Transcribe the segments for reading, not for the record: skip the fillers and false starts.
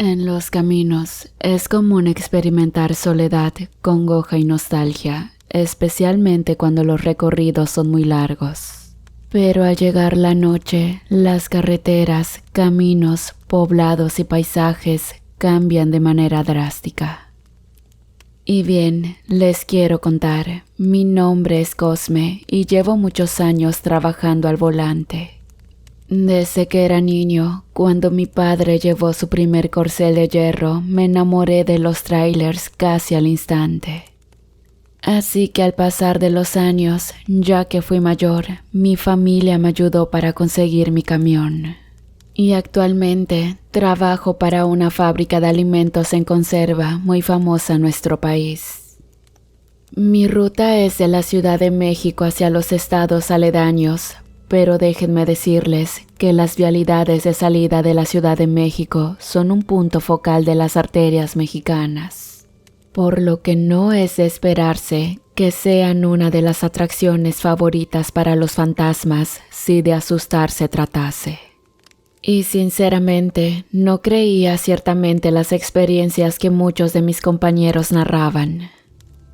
En los caminos es común experimentar soledad, congoja y nostalgia, especialmente cuando los recorridos son muy largos. Pero al llegar la noche, las carreteras, caminos, poblados y paisajes cambian de manera drástica. Y bien, les quiero contar, mi nombre es Cosme y llevo muchos años trabajando al volante. Desde que era niño, cuando mi padre llevó su primer corcel de hierro, me enamoré de los trailers casi al instante. Así que al pasar de los años, ya que fui mayor, mi familia me ayudó para conseguir mi camión. Y actualmente trabajo para una fábrica de alimentos en conserva muy famosa en nuestro país. Mi ruta es de la Ciudad de México hacia los estados aledaños, pero déjenme decirles que las vialidades de salida de la Ciudad de México son un punto focal de las arterias mexicanas, por lo que no es de esperarse que sean una de las atracciones favoritas para los fantasmas si de asustar se tratase. Y sinceramente, no creía ciertamente las experiencias que muchos de mis compañeros narraban,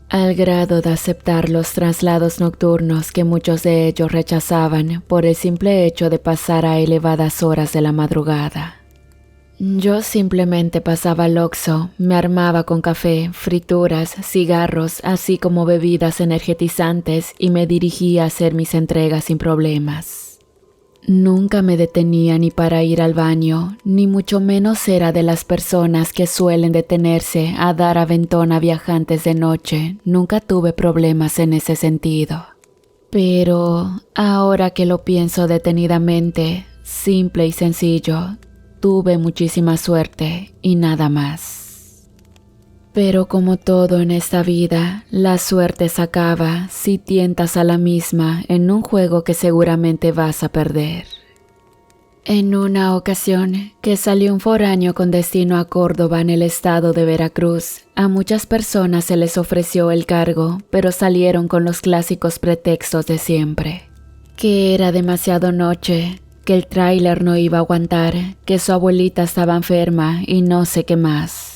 al grado de aceptar los traslados nocturnos que muchos de ellos rechazaban por el simple hecho de pasar a elevadas horas de la madrugada. Yo simplemente pasaba al Oxxo, me armaba con café, frituras, cigarros, así como bebidas energetizantes y me dirigía a hacer mis entregas sin problemas. Nunca me detenía ni para ir al baño, ni mucho menos era de las personas que suelen detenerse a dar aventón a viajantes de noche. Nunca tuve problemas en ese sentido. Pero ahora que lo pienso detenidamente, simple y sencillo, tuve muchísima suerte y nada más. Pero como todo en esta vida, la suerte se acaba si tientas a la misma en un juego que seguramente vas a perder. En una ocasión, que salió un foráneo con destino a Córdoba en el estado de Veracruz, a muchas personas se les ofreció el cargo, pero salieron con los clásicos pretextos de siempre. Que era demasiado noche, que el tráiler no iba a aguantar, que su abuelita estaba enferma y no sé qué más.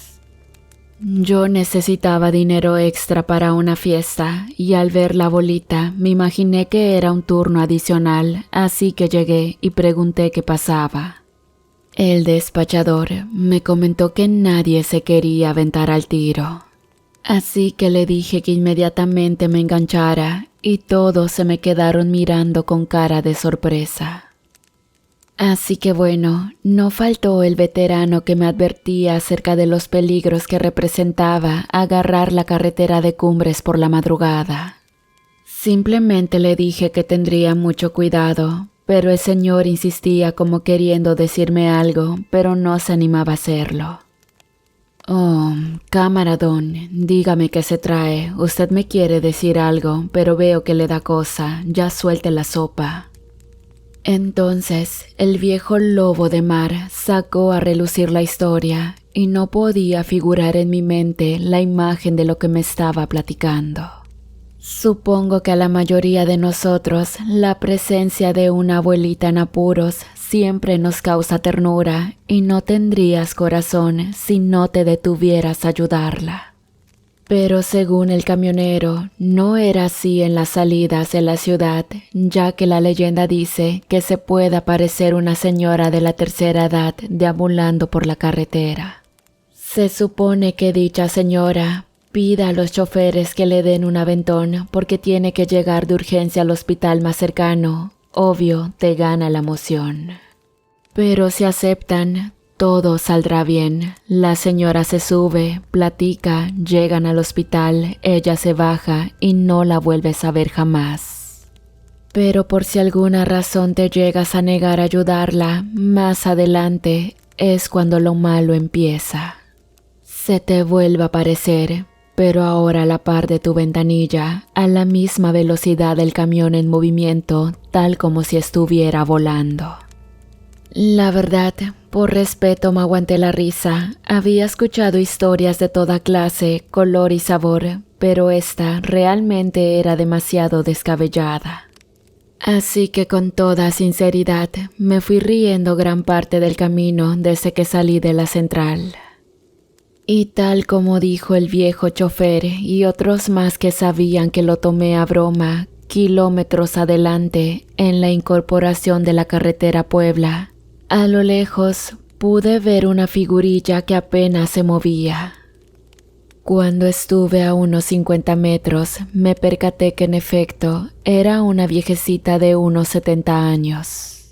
Yo necesitaba dinero extra para una fiesta y al ver la bolita me imaginé que era un turno adicional, así que llegué y pregunté qué pasaba. El despachador me comentó que nadie se quería aventar al tiro. Así que le dije que inmediatamente me enganchara y todos se me quedaron mirando con cara de sorpresa. Así que bueno, no faltó el veterano que me advertía acerca de los peligros que representaba agarrar la carretera de Cumbres por la madrugada. Simplemente le dije que tendría mucho cuidado, pero el señor insistía como queriendo decirme algo, pero no se animaba a hacerlo. Oh, camaradón, dígame qué se trae, usted me quiere decir algo, pero veo que le da cosa, ya suelte la sopa. Entonces, el viejo lobo de mar sacó a relucir la historia y no podía figurar en mi mente la imagen de lo que me estaba platicando. Supongo que a la mayoría de nosotros la presencia de una abuelita en apuros siempre nos causa ternura y no tendrías corazón si no te detuvieras a ayudarla. Pero según el camionero, no era así en las salidas de la ciudad, ya que la leyenda dice que se puede aparecer una señora de la tercera edad deambulando por la carretera. Se supone que dicha señora pida a los choferes que le den un aventón porque tiene que llegar de urgencia al hospital más cercano. Obvio, te gana la emoción. Pero si aceptan, todo saldrá bien. La señora se sube, platica, llegan al hospital, ella se baja y no la vuelves a ver jamás. Pero por si alguna razón te llegas a negar a ayudarla, más adelante es cuando lo malo empieza. Se te vuelve a aparecer, pero ahora a la par de tu ventanilla, a la misma velocidad del camión en movimiento, tal como si estuviera volando. La verdad, por respeto me aguanté la risa. Había escuchado historias de toda clase, color y sabor, pero esta realmente era demasiado descabellada. Así que con toda sinceridad me fui riendo gran parte del camino desde que salí de la central. Y tal como dijo el viejo chofer y otros más que sabían que lo tomé a broma, kilómetros adelante, en la incorporación de la carretera Puebla, a lo lejos pude ver una figurilla que apenas se movía. Cuando estuve a unos 50 metros, me percaté que en efecto era una viejecita de unos 70 años.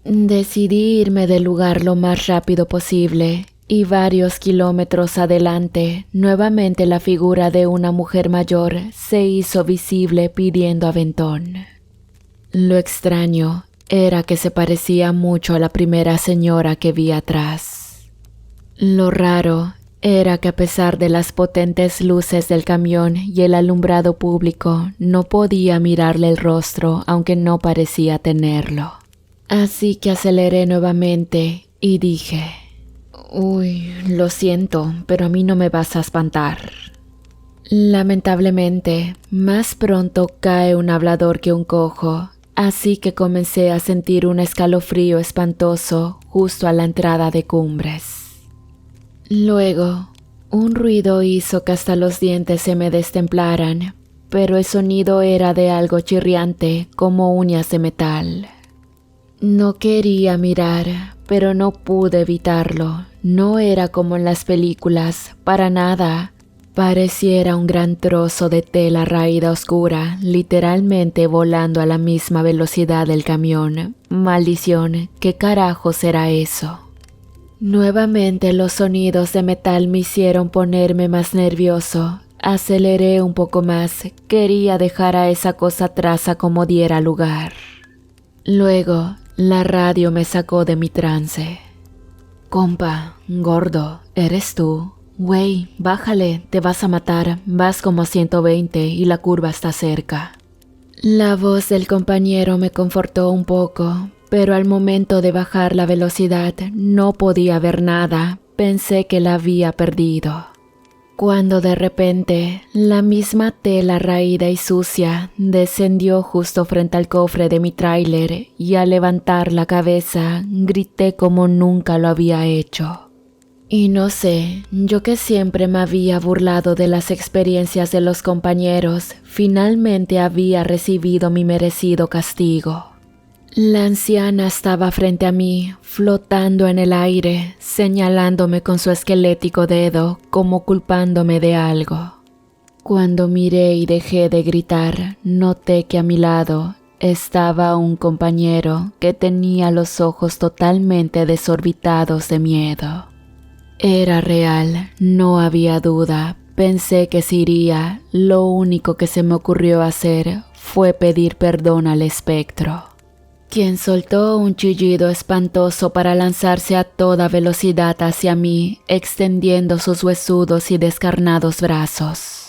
Decidí irme del lugar lo más rápido posible y varios kilómetros adelante, nuevamente la figura de una mujer mayor se hizo visible pidiendo aventón. Lo extraño era que se parecía mucho a la primera señora que vi atrás. Lo raro era que a pesar de las potentes luces del camión y el alumbrado público, no podía mirarle el rostro aunque no parecía tenerlo. Así que aceleré nuevamente y dije: «Uy, lo siento, pero a mí no me vas a espantar». Lamentablemente, más pronto cae un hablador que un cojo, así que comencé a sentir un escalofrío espantoso justo a la entrada de Cumbres. Luego, un ruido hizo que hasta los dientes se me destemplaran, pero el sonido era de algo chirriante como uñas de metal. No quería mirar, pero no pude evitarlo. No era como en las películas, para nada. Pareciera un gran trozo de tela raída oscura, literalmente volando a la misma velocidad del camión. Maldición, ¿qué carajo será eso? Nuevamente los sonidos de metal me hicieron ponerme más nervioso. Aceleré un poco más, quería dejar a esa cosa atrás a como diera lugar. Luego, la radio me sacó de mi trance. «Compa, gordo, ¿eres tú? Güey, bájale, te vas a matar, vas como a 120 y la curva está cerca». La voz del compañero me confortó un poco, pero al momento de bajar la velocidad no podía ver nada, pensé que la había perdido. Cuando de repente, la misma tela raída y sucia descendió justo frente al cofre de mi tráiler y al levantar la cabeza grité como nunca lo había hecho. Y no sé, yo que siempre me había burlado de las experiencias de los compañeros, finalmente había recibido mi merecido castigo. La anciana estaba frente a mí, flotando en el aire, señalándome con su esquelético dedo, como culpándome de algo. Cuando miré y dejé de gritar, noté que a mi lado estaba un compañero que tenía los ojos totalmente desorbitados de miedo. Era real, no había duda. Pensé que se iría, lo único que se me ocurrió hacer fue pedir perdón al espectro, quien soltó un chillido espantoso para lanzarse a toda velocidad hacia mí, extendiendo sus huesudos y descarnados brazos.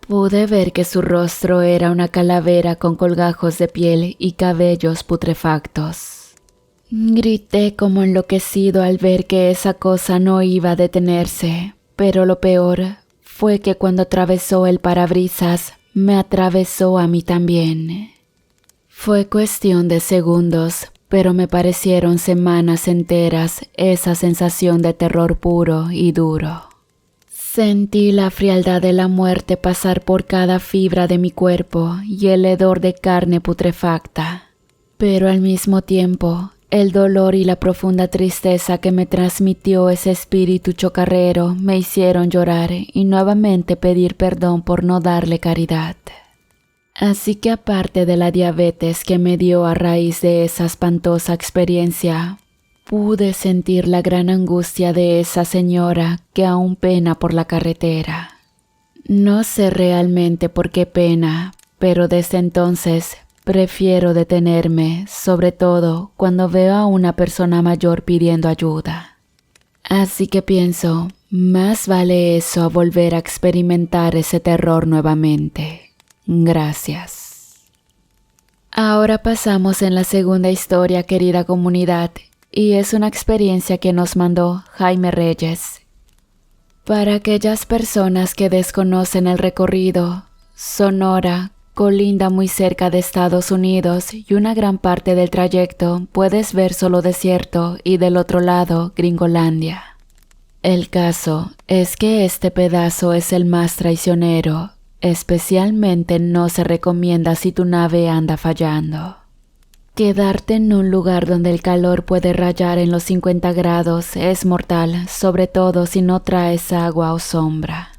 Pude ver que su rostro era una calavera con colgajos de piel y cabellos putrefactos. Grité como enloquecido al ver que esa cosa no iba a detenerse, pero lo peor fue que cuando atravesó el parabrisas, me atravesó a mí también. Fue cuestión de segundos, pero me parecieron semanas enteras esa sensación de terror puro y duro. Sentí la frialdad de la muerte pasar por cada fibra de mi cuerpo y el hedor de carne putrefacta, pero al mismo tiempo, el dolor y la profunda tristeza que me transmitió ese espíritu chocarrero me hicieron llorar y nuevamente pedir perdón por no darle caridad. Así que aparte de la diabetes que me dio a raíz de esa espantosa experiencia, pude sentir la gran angustia de esa señora que aún pena por la carretera. No sé realmente por qué pena, pero desde entonces prefiero detenerme, sobre todo cuando veo a una persona mayor pidiendo ayuda. Así que pienso, más vale eso a volver a experimentar ese terror nuevamente. Gracias. Ahora pasamos en la segunda historia, querida comunidad, y es una experiencia que nos mandó Jaime Reyes. Para aquellas personas que desconocen el recorrido, Sonora Colinda muy cerca de Estados Unidos y una gran parte del trayecto puedes ver solo desierto y del otro lado Gringolandia. El caso es que este pedazo es el más traicionero, especialmente no se recomienda si tu nave anda fallando. Quedarte en un lugar donde el calor puede rayar en los 50 grados es mortal, sobre todo si no traes agua o sombra.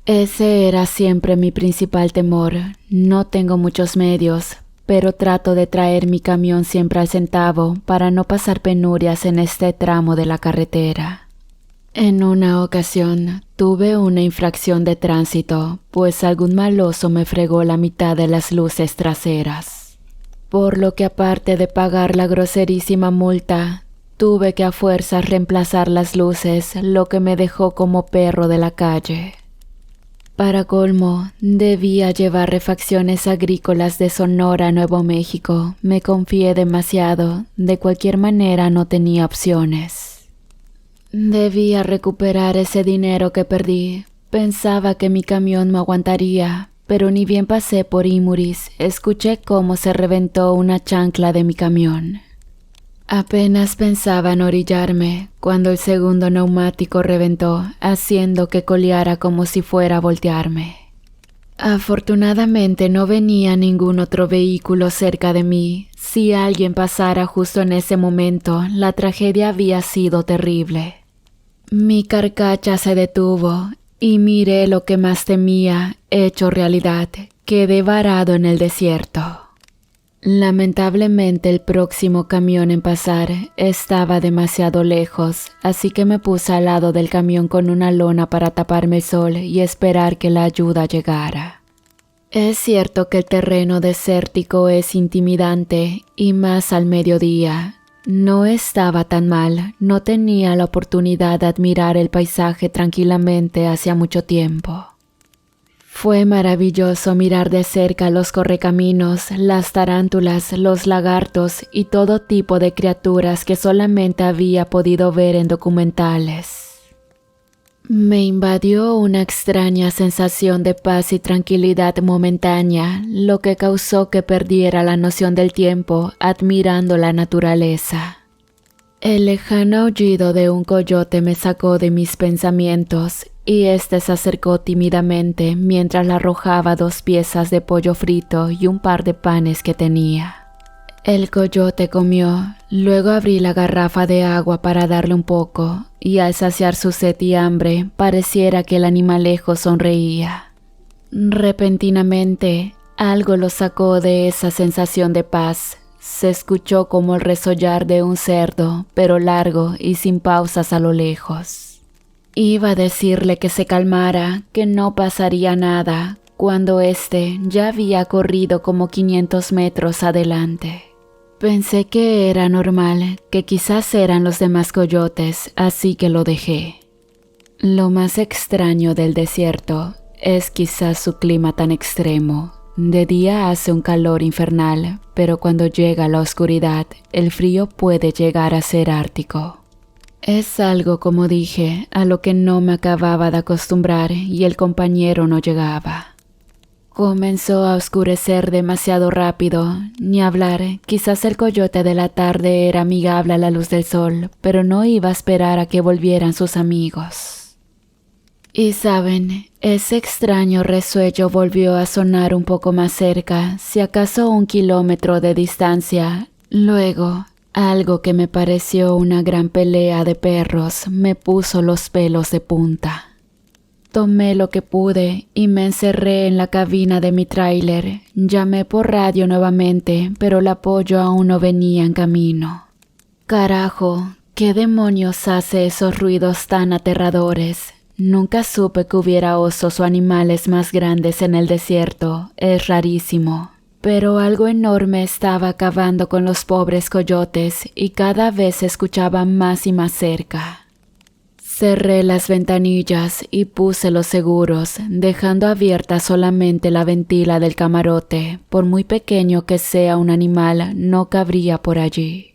Ese era siempre mi principal temor. No tengo muchos medios, pero trato de traer mi camión siempre al centavo para no pasar penurias en este tramo de la carretera. En una ocasión tuve una infracción de tránsito, pues algún maloso me fregó la mitad de las luces traseras. Por lo que aparte de pagar la groserísima multa, tuve que a fuerzas reemplazar las luces, lo que me dejó como perro de la calle. Para colmo, debía llevar refacciones agrícolas de Sonora a Nuevo México. Me confié demasiado, de cualquier manera no tenía opciones. Debía recuperar ese dinero que perdí. Pensaba que mi camión me aguantaría, pero ni bien pasé por Imuris, escuché cómo se reventó una chancla de mi camión. Apenas pensaba en orillarme cuando el segundo neumático reventó, haciendo que coleara como si fuera a voltearme. Afortunadamente no venía ningún otro vehículo cerca de mí. Si alguien pasara justo en ese momento, la tragedia había sido terrible. Mi carcacha se detuvo y miré lo que más temía, hecho realidad. Quedé varado en el desierto. Lamentablemente el próximo camión en pasar estaba demasiado lejos, así que me puse al lado del camión con una lona para taparme el sol y esperar que la ayuda llegara. Es cierto que el terreno desértico es intimidante, y más al mediodía. No estaba tan mal, no tenía la oportunidad de admirar el paisaje tranquilamente hacía mucho tiempo. Fue maravilloso mirar de cerca los correcaminos, las tarántulas, los lagartos y todo tipo de criaturas que solamente había podido ver en documentales. Me invadió una extraña sensación de paz y tranquilidad momentánea, lo que causó que perdiera la noción del tiempo admirando la naturaleza. El lejano aullido de un coyote me sacó de mis pensamientos y este se acercó tímidamente mientras le arrojaba 2 piezas de pollo frito y un par de panes que tenía. El coyote comió, luego abrí la garrafa de agua para darle un poco y al saciar su sed y hambre pareciera que el animalejo sonreía. Repentinamente, algo lo sacó de esa sensación de paz. Se escuchó como el resollar de un cerdo, pero largo y sin pausas a lo lejos. Iba a decirle que se calmara, que no pasaría nada, cuando éste ya había corrido como 500 metros adelante. Pensé que era normal, que quizás eran los demás coyotes, así que lo dejé. Lo más extraño del desierto es quizás su clima tan extremo. De día hace un calor infernal, pero cuando llega la oscuridad, el frío puede llegar a ser ártico. Es algo, como dije, a lo que no me acababa de acostumbrar y el compañero no llegaba. Comenzó a oscurecer demasiado rápido, ni hablar, quizás el coyote de la tarde era amigable a la luz del sol, pero no iba a esperar a que volvieran sus amigos. Y saben, ese extraño resuello volvió a sonar un poco más cerca, si acaso 1 kilómetro de distancia. Luego, algo que me pareció una gran pelea de perros me puso los pelos de punta. Tomé lo que pude y me encerré en la cabina de mi tráiler. Llamé por radio nuevamente, pero el apoyo aún no venía en camino. Carajo, ¿qué demonios hace esos ruidos tan aterradores? Nunca supe que hubiera osos o animales más grandes en el desierto, es rarísimo. Pero algo enorme estaba acabando con los pobres coyotes y cada vez se escuchaba más y más cerca. Cerré las ventanillas y puse los seguros, dejando abierta solamente la ventila del camarote. Por muy pequeño que sea un animal, no cabría por allí.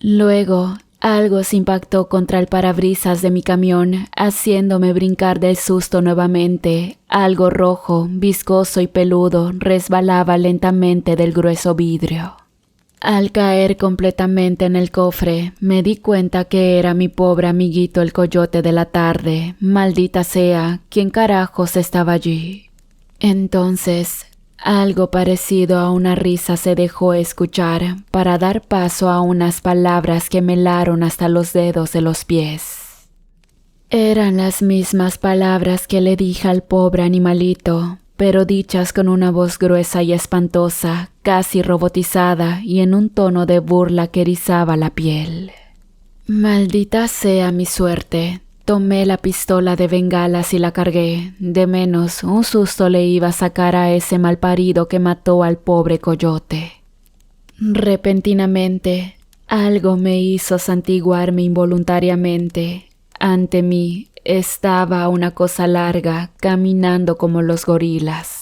Luego, Algo se impactó contra el parabrisas de mi camión, haciéndome brincar del susto nuevamente. Algo rojo, viscoso y peludo resbalaba lentamente del grueso vidrio. Al caer completamente en el cofre, me di cuenta que era mi pobre amiguito el coyote de la tarde. Maldita sea, ¿quién carajos estaba allí? Entonces, algo parecido a una risa se dejó escuchar para dar paso a unas palabras que me helaron hasta los dedos de los pies. Eran las mismas palabras que le dije al pobre animalito, pero dichas con una voz gruesa y espantosa, casi robotizada y en un tono de burla que erizaba la piel. Maldita sea mi suerte. Tomé la pistola de bengalas y la cargué. De menos, un susto le iba a sacar a ese malparido que mató al pobre coyote. Repentinamente, algo me hizo santiguarme involuntariamente. Ante mí estaba una cosa larga, caminando como los gorilas.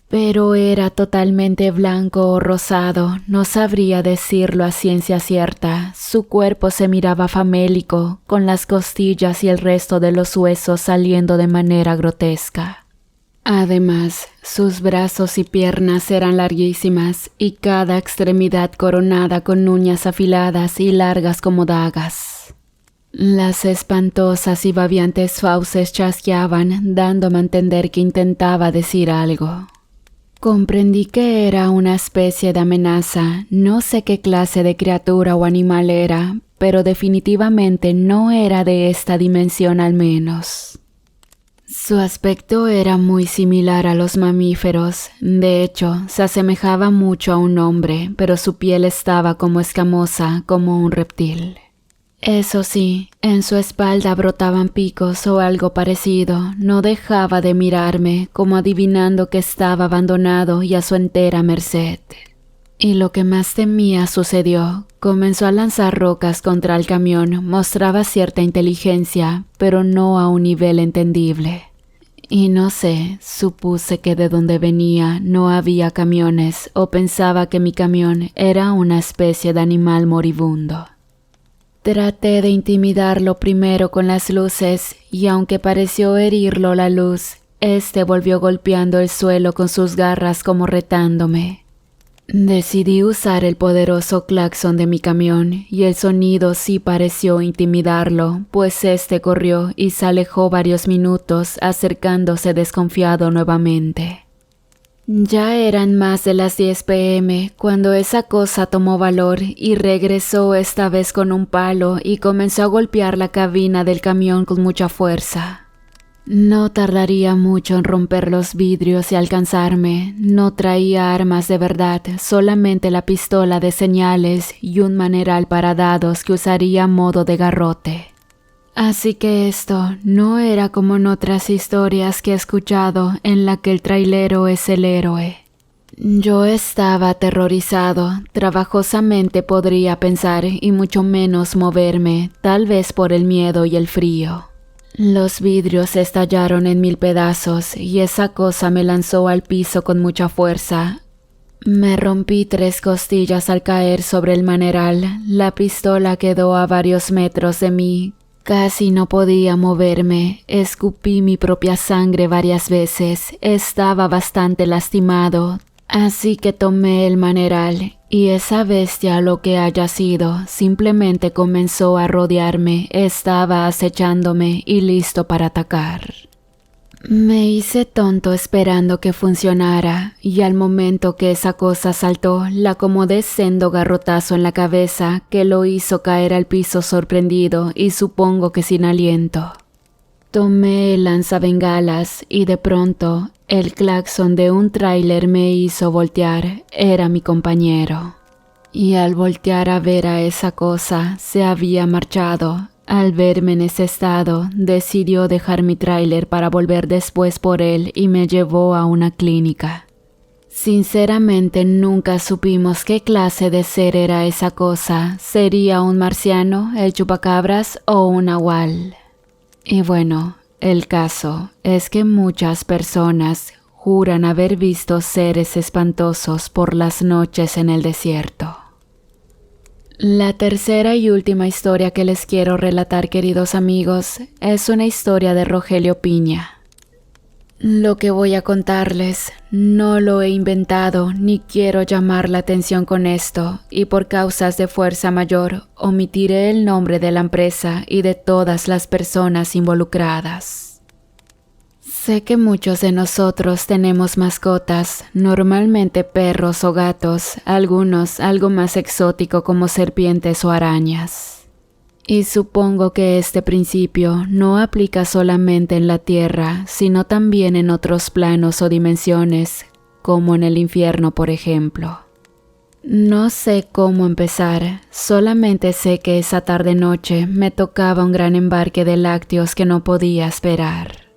Pero era totalmente blanco o rosado, no sabría decirlo a ciencia cierta. Su cuerpo se miraba famélico, con las costillas y el resto de los huesos saliendo de manera grotesca. Además, sus brazos y piernas eran larguísimas y cada extremidad coronada con uñas afiladas y largas como dagas. Las espantosas y babeantes fauces chasqueaban, dándome a entender que intentaba decir algo. Comprendí que era una especie de amenaza. No sé qué clase de criatura o animal era, pero definitivamente no era de esta dimensión al menos. Su aspecto era muy similar a los mamíferos. De hecho, se asemejaba mucho a un hombre, pero su piel estaba como escamosa, como un reptil. Eso sí, en su espalda brotaban picos o algo parecido. No dejaba de mirarme, como adivinando que estaba abandonado y a su entera merced. Y lo que más temía sucedió. Comenzó a lanzar rocas contra el camión. Mostraba cierta inteligencia, pero no a un nivel entendible. Y no sé, supuse que de donde venía no había camiones o pensaba que mi camión era una especie de animal moribundo. Traté de intimidarlo primero con las luces y aunque pareció herirlo la luz, este volvió golpeando el suelo con sus garras como retándome. Decidí usar el poderoso claxon de mi camión y el sonido sí pareció intimidarlo, pues este corrió y se alejó varios minutos acercándose desconfiado nuevamente. Ya eran más de las 10 p.m. cuando esa cosa tomó valor y regresó esta vez con un palo y comenzó a golpear la cabina del camión con mucha fuerza. No tardaría mucho en romper los vidrios y alcanzarme. No traía armas de verdad, solamente la pistola de señales y un maneral para dados que usaría a modo de garrote. Así que esto no era como en otras historias que he escuchado en la que el trailero es el héroe. Yo estaba aterrorizado, trabajosamente podría pensar y mucho menos moverme, tal vez por el miedo y el frío. Los vidrios estallaron en 1000 pedazos y esa cosa me lanzó al piso con mucha fuerza. Me rompí 3 costillas al caer sobre el maneral, la pistola quedó a varios metros de mí. Casi no podía moverme, escupí mi propia sangre varias veces, estaba bastante lastimado, así que tomé el maneral y esa bestia, lo que haya sido, simplemente comenzó a rodearme, estaba acechándome y listo para atacar. Me hice tonto esperando que funcionara y al momento que esa cosa saltó, la acomodé sendo garrotazo en la cabeza que lo hizo caer al piso sorprendido y supongo que sin aliento. Tomé el lanzabengalas y de pronto el claxon de un tráiler me hizo voltear, era mi compañero. Y al voltear a ver a esa cosa, se había marchado. Al verme en ese estado, decidió dejar mi tráiler para volver después por él y me llevó a una clínica. Sinceramente nunca supimos qué clase de ser era esa cosa. ¿Sería un marciano, el chupacabras o un nahual? Y bueno, el caso es que muchas personas juran haber visto seres espantosos por las noches en el desierto. La tercera y última historia que les quiero relatar, queridos amigos, es una historia de Rogelio Piña. Lo que voy a contarles no lo he inventado ni quiero llamar la atención con esto, y por causas de fuerza mayor omitiré el nombre de la empresa y de todas las personas involucradas. Sé que muchos de nosotros tenemos mascotas, normalmente perros o gatos, algunos algo más exótico como serpientes o arañas. Y supongo que este principio no aplica solamente en la Tierra, sino también en otros planos o dimensiones, como en el infierno, por ejemplo. No sé cómo empezar, solamente sé que esa tarde-noche me tocaba un gran embarque de lácteos que no podía esperar.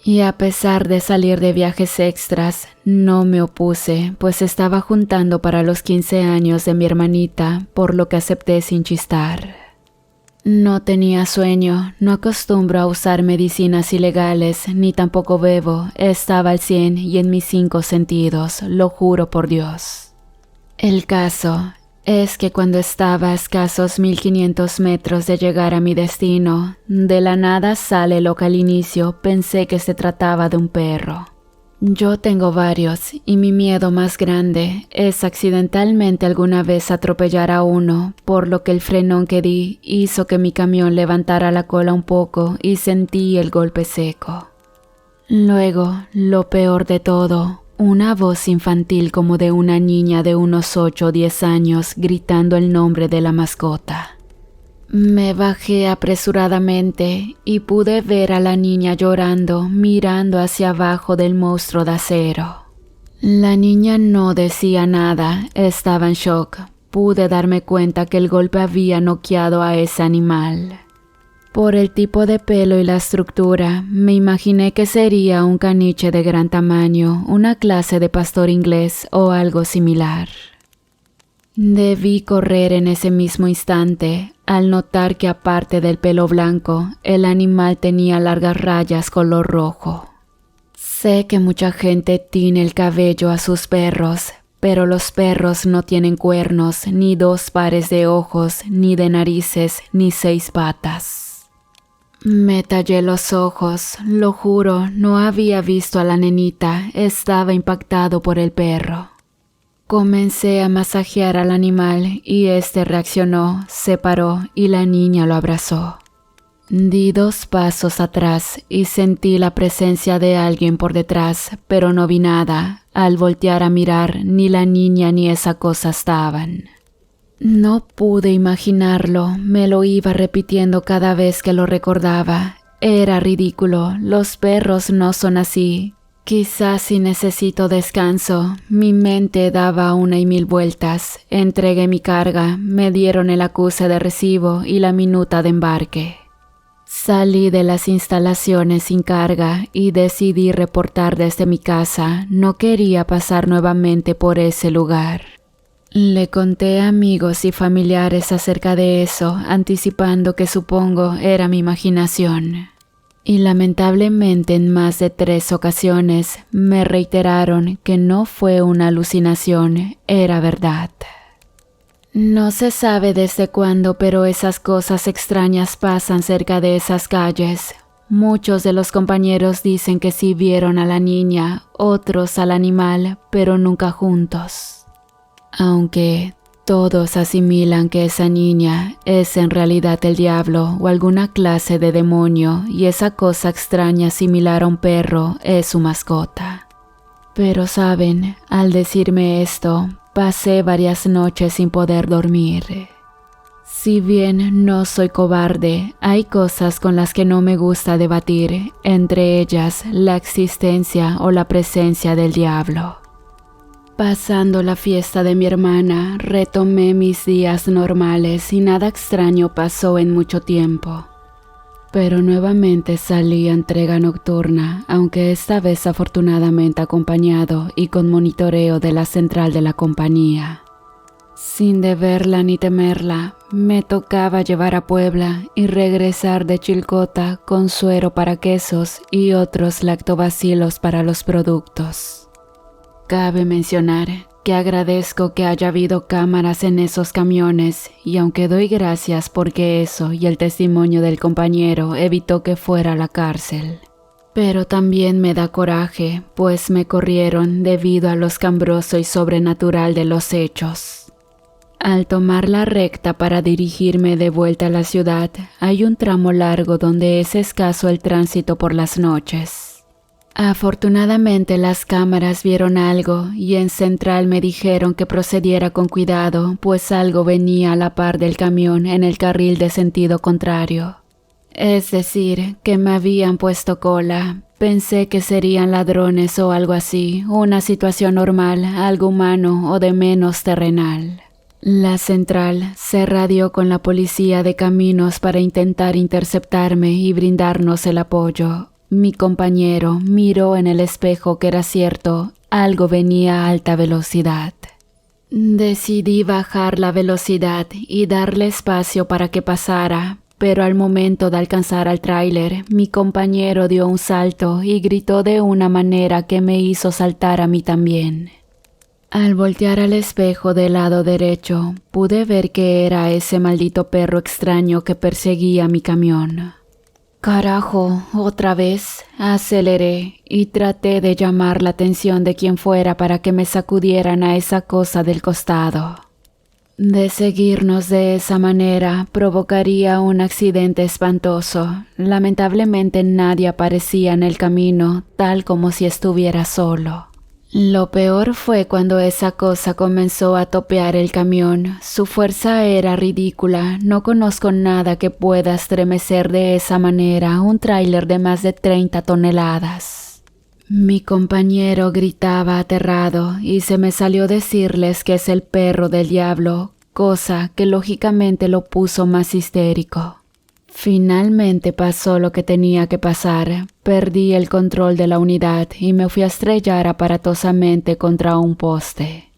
Y a pesar de salir de viajes extras, no me opuse, pues estaba juntando para los 15 años de mi hermanita, por lo que acepté sin chistar. No tenía sueño, no acostumbro a usar medicinas ilegales, ni tampoco bebo, estaba al 100 y en mis 5 sentidos, lo juro por Dios. El caso es que cuando estaba a escasos 1500 metros de llegar a mi destino, de la nada sale lo que al inicio pensé que se trataba de un perro. Yo tengo varios y mi miedo más grande es accidentalmente alguna vez atropellar a uno, por lo que el frenón que di hizo que mi camión levantara la cola un poco y sentí el golpe seco. Luego, lo peor de todo, una voz infantil como de una niña de unos 8 o 10 años gritando el nombre de la mascota. Me bajé apresuradamente y pude ver a la niña llorando, mirando hacia abajo del monstruo de acero. La niña no decía nada, estaba en shock. Pude darme cuenta que el golpe había noqueado a ese animal. Por el tipo de pelo y la estructura, me imaginé que sería un caniche de gran tamaño, una clase de pastor inglés o algo similar. Debí correr en ese mismo instante, al notar que aparte del pelo blanco, el animal tenía largas rayas color rojo. Sé que mucha gente tiene el cabello a sus perros, pero los perros no tienen cuernos, ni 2 pares de ojos, ni de narices, ni 6 patas. Me tallé los ojos, lo juro, no había visto a la nenita, estaba impactado por el perro. Comencé a masajear al animal y este reaccionó, se paró y la niña lo abrazó. Di 2 pasos atrás y sentí la presencia de alguien por detrás, pero no vi nada. Al voltear a mirar, ni la niña ni esa cosa estaban. No pude imaginarlo, me lo iba repitiendo cada vez que lo recordaba. Era ridículo, los perros no son así. Quizás si necesito descanso, mi mente daba 1 y 1000 vueltas. Entregué mi carga, me dieron el acuse de recibo y la minuta de embarque. Salí de las instalaciones sin carga y decidí reportar desde mi casa. No quería pasar nuevamente por ese lugar. Le conté a amigos y familiares acerca de eso, anticipando que supongo era mi imaginación. Y lamentablemente en más de 3 ocasiones me reiteraron que no fue una alucinación, era verdad. No se sabe desde cuándo, pero esas cosas extrañas pasan cerca de esas calles. Muchos de los compañeros dicen que sí vieron a la niña, otros al animal, pero nunca juntos. Aunque todos asimilan que esa niña es en realidad el diablo o alguna clase de demonio y esa cosa extraña similar a un perro es su mascota. Pero saben, al decirme esto, pasé varias noches sin poder dormir. Si bien no soy cobarde, hay cosas con las que no me gusta debatir, entre ellas la existencia o la presencia del diablo. Pasando la fiesta de mi hermana, retomé mis días normales y nada extraño pasó en mucho tiempo. Pero nuevamente salí a entrega nocturna, aunque esta vez afortunadamente acompañado y con monitoreo de la central de la compañía. Sin deberla ni temerla, me tocaba llevar a Puebla y regresar de Chilcota con suero para quesos y otros lactobacilos para los productos. Cabe mencionar que agradezco que haya habido cámaras en esos camiones y aunque doy gracias porque eso y el testimonio del compañero evitó que fuera a la cárcel. Pero también me da coraje, pues me corrieron debido a lo escambroso y sobrenatural de los hechos. Al tomar la recta para dirigirme de vuelta a la ciudad, hay un tramo largo donde es escaso el tránsito por las noches. Afortunadamente las cámaras vieron algo y en Central me dijeron que procediera con cuidado, pues algo venía a la par del camión en el carril de sentido contrario. Es decir, que me habían puesto cola. Pensé que serían ladrones o algo así, una situación normal, algo humano o de menos terrenal. La central se radió con la policía de caminos para intentar interceptarme y brindarnos el apoyo. Mi compañero miró en el espejo que era cierto, algo venía a alta velocidad. Decidí bajar la velocidad y darle espacio para que pasara, pero al momento de alcanzar al tráiler, mi compañero dio un salto y gritó de una manera que me hizo saltar a mí también. Al voltear al espejo del lado derecho, pude ver que era ese maldito perro extraño que perseguía mi camión. Carajo, otra vez, aceleré y traté de llamar la atención de quien fuera para que me sacudieran a esa cosa del costado. De seguirnos de esa manera provocaría un accidente espantoso. Lamentablemente nadie aparecía en el camino, tal como si estuviera solo. Lo peor fue cuando esa cosa comenzó a topear el camión. Su fuerza era ridícula. No conozco nada que pueda estremecer de esa manera un tráiler de más de 30 toneladas. Mi compañero gritaba aterrado y se me salió decirles que es el perro del diablo, cosa que lógicamente lo puso más histérico. Finalmente pasó lo que tenía que pasar. Perdí el control de la unidad y me fui a estrellar aparatosamente contra un poste.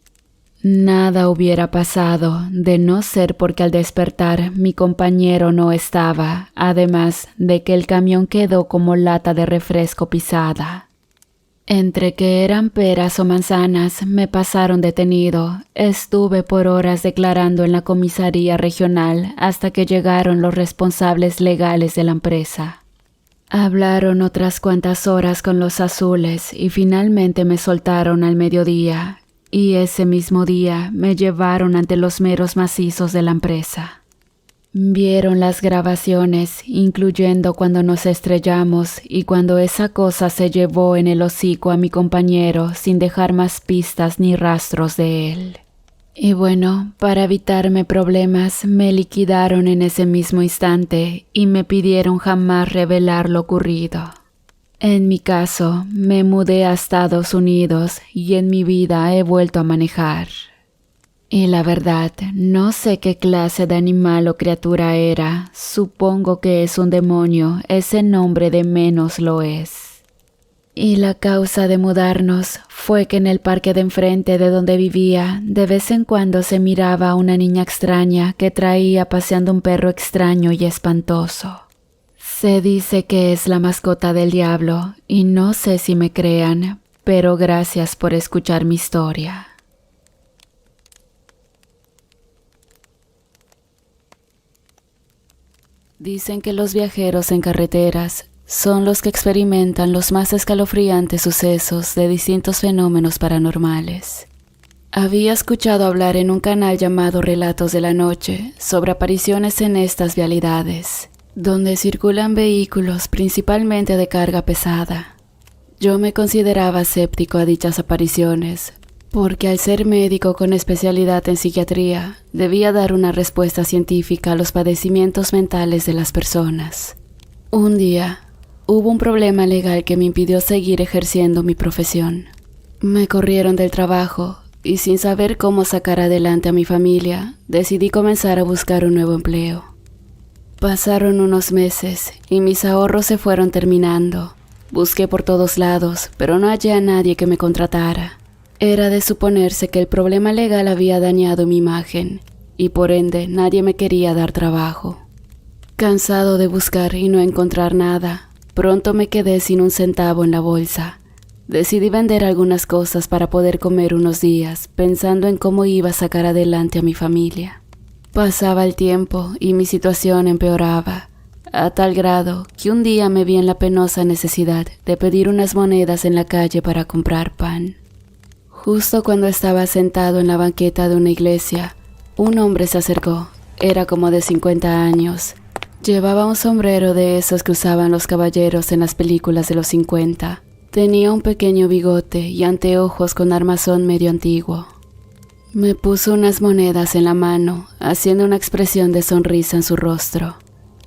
Nada hubiera pasado de no ser porque al despertar mi compañero no estaba, además de que el camión quedó como lata de refresco pisada. Entre que eran peras o manzanas, me pasaron detenido. Estuve por horas declarando en la comisaría regional hasta que llegaron los responsables legales de la empresa. Hablaron otras cuantas horas con los azules y finalmente me soltaron al mediodía. Y ese mismo día me llevaron ante los meros macizos de la empresa. Vieron las grabaciones, incluyendo cuando nos estrellamos y cuando esa cosa se llevó en el hocico a mi compañero sin dejar más pistas ni rastros de él. Y bueno, para evitarme problemas, me liquidaron en ese mismo instante y me pidieron jamás revelar lo ocurrido. En mi caso, me mudé a Estados Unidos y en mi vida he vuelto a manejar. Y la verdad, no sé qué clase de animal o criatura era. Supongo que es un demonio, ese nombre de menos lo es. Y la causa de mudarnos fue que en el parque de enfrente de donde vivía, de vez en cuando se miraba a una niña extraña que traía paseando un perro extraño y espantoso. Se dice que es la mascota del diablo, y no sé si me crean, pero gracias por escuchar mi historia. Dicen que los viajeros en carreteras son los que experimentan los más escalofriantes sucesos de distintos fenómenos paranormales. Había escuchado hablar en un canal llamado Relatos de la Noche sobre apariciones en estas vialidades, donde circulan vehículos principalmente de carga pesada. Yo me consideraba escéptico a dichas apariciones, porque al ser médico con especialidad en psiquiatría, debía dar una respuesta científica a los padecimientos mentales de las personas. Un día, hubo un problema legal que me impidió seguir ejerciendo mi profesión. Me corrieron del trabajo y sin saber cómo sacar adelante a mi familia, decidí comenzar a buscar un nuevo empleo. Pasaron unos meses y mis ahorros se fueron terminando. Busqué por todos lados, pero no hallé a nadie que me contratara. Era de suponerse que el problema legal había dañado mi imagen, y por ende nadie me quería dar trabajo. Cansado de buscar y no encontrar nada, pronto me quedé sin un centavo en la bolsa. Decidí vender algunas cosas para poder comer unos días, pensando en cómo iba a sacar adelante a mi familia. Pasaba el tiempo y mi situación empeoraba, a tal grado que un día me vi en la penosa necesidad de pedir unas monedas en la calle para comprar pan. Justo cuando estaba sentado en la banqueta de una iglesia, un hombre se acercó. Era como de 50 años. Llevaba un sombrero de esos que usaban los caballeros en las películas de los 50. Tenía un pequeño bigote y anteojos con armazón medio antiguo. Me puso unas monedas en la mano, haciendo una expresión de sonrisa en su rostro.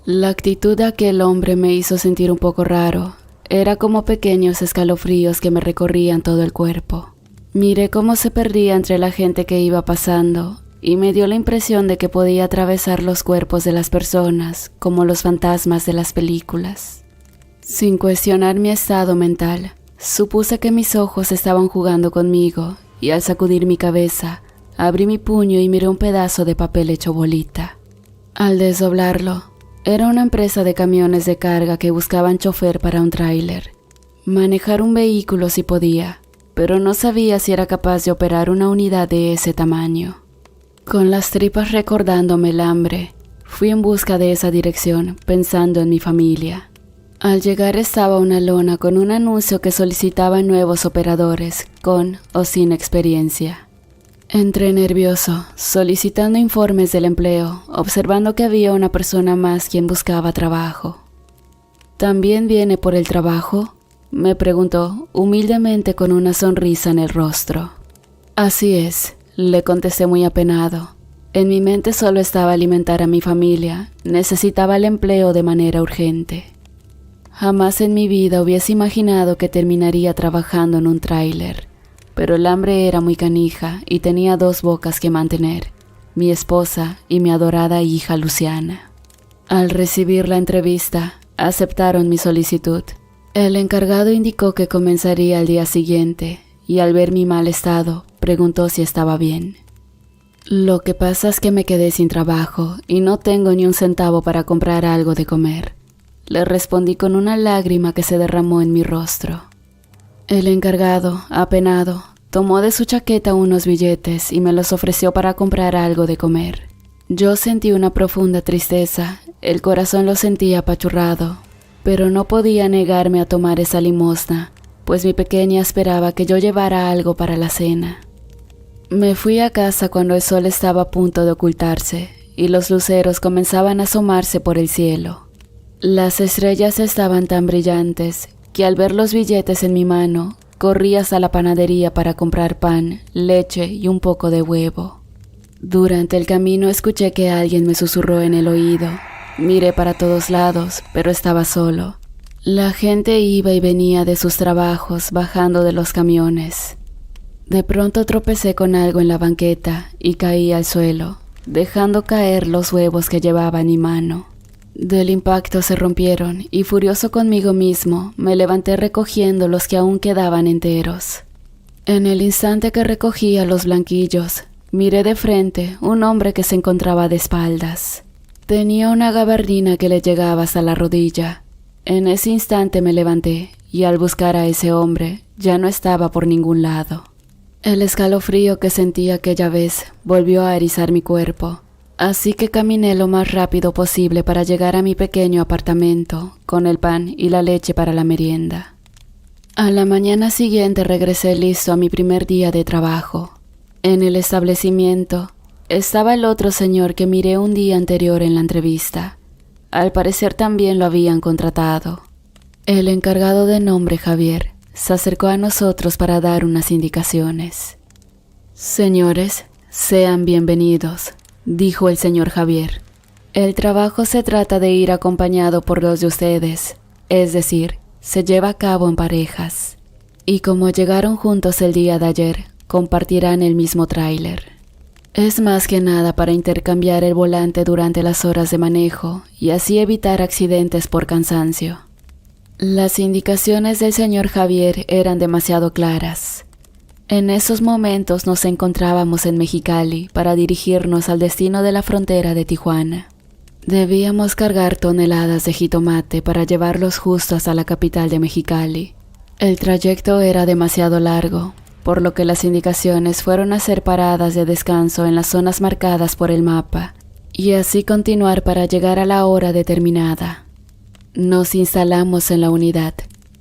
La actitud de aquel hombre me hizo sentir un poco raro. Era como pequeños escalofríos que me recorrían todo el cuerpo. Miré cómo se perdía entre la gente que iba pasando y me dio la impresión de que podía atravesar los cuerpos de las personas como los fantasmas de las películas. Sin cuestionar mi estado mental, supuse que mis ojos estaban jugando conmigo y al sacudir mi cabeza, abrí mi puño y miré un pedazo de papel hecho bolita. Al desdoblarlo, era una empresa de camiones de carga que buscaban chofer para un tráiler. Manejar un vehículo sí podía, pero no sabía si era capaz de operar una unidad de ese tamaño. Con las tripas recordándome el hambre, fui en busca de esa dirección, pensando en mi familia. Al llegar estaba una lona con un anuncio que solicitaba nuevos operadores, con o sin experiencia. Entré nervioso, solicitando informes del empleo, observando que había una persona más quien buscaba trabajo. ¿También viene por el trabajo?, me preguntó humildemente con una sonrisa en el rostro. Así es, le contesté muy apenado. En mi mente solo estaba alimentar a mi familia, necesitaba el empleo de manera urgente. Jamás en mi vida hubiese imaginado que terminaría trabajando en un tráiler, pero el hambre era muy canija y tenía 2 bocas que mantener, mi esposa y mi adorada hija Luciana. Al recibir la entrevista, aceptaron mi solicitud. El encargado indicó que comenzaría al día siguiente y al ver mi mal estado, preguntó si estaba bien. Lo que pasa es que me quedé sin trabajo y no tengo ni un centavo para comprar algo de comer. Le respondí con una lágrima que se derramó en mi rostro. El encargado, apenado, tomó de su chaqueta unos billetes y me los ofreció para comprar algo de comer. Yo sentí una profunda tristeza, el corazón lo sentía apachurrado, pero no podía negarme a tomar esa limosna, pues mi pequeña esperaba que yo llevara algo para la cena. Me fui a casa cuando el sol estaba a punto de ocultarse y los luceros comenzaban a asomarse por el cielo. Las estrellas estaban tan brillantes que al ver los billetes en mi mano, corrí hasta la panadería para comprar pan, leche y un poco de huevo. Durante el camino escuché que alguien me susurró en el oído. Miré para todos lados, pero estaba solo. La gente iba y venía de sus trabajos, bajando de los camiones. De pronto tropecé con algo en la banqueta y caí al suelo, dejando caer los huevos que llevaba en mi mano. Del impacto se rompieron y furioso conmigo mismo, me levanté recogiendo los que aún quedaban enteros. En el instante que recogía los blanquillos, miré de frente un hombre que se encontraba de espaldas. Tenía una gabardina que le llegaba hasta la rodilla. En ese instante me levanté y al buscar a ese hombre ya no estaba por ningún lado. El escalofrío que sentí aquella vez volvió a erizar mi cuerpo, así que caminé lo más rápido posible para llegar a mi pequeño apartamento con el pan y la leche para la merienda. A la mañana siguiente regresé listo a mi primer día de trabajo. En el establecimiento estaba el otro señor que miré un día anterior en la entrevista. Al parecer también lo habían contratado. El encargado de nombre Javier se acercó a nosotros para dar unas indicaciones. Señores, sean bienvenidos, dijo el señor Javier. El trabajo se trata de ir acompañado por 2 de ustedes, es decir, se lleva a cabo en parejas. Y como llegaron juntos el día de ayer, compartirán el mismo tráiler. Es más que nada para intercambiar el volante durante las horas de manejo y así evitar accidentes por cansancio. Las indicaciones del señor Javier eran demasiado claras. En esos momentos nos encontrábamos en Mexicali para dirigirnos al destino de la frontera de Tijuana. Debíamos cargar toneladas de jitomate para llevarlos justo hasta la capital de Mexicali. El trayecto era demasiado largo, por lo que las indicaciones fueron hacer paradas de descanso en las zonas marcadas por el mapa, y así continuar para llegar a la hora determinada. Nos instalamos en la unidad.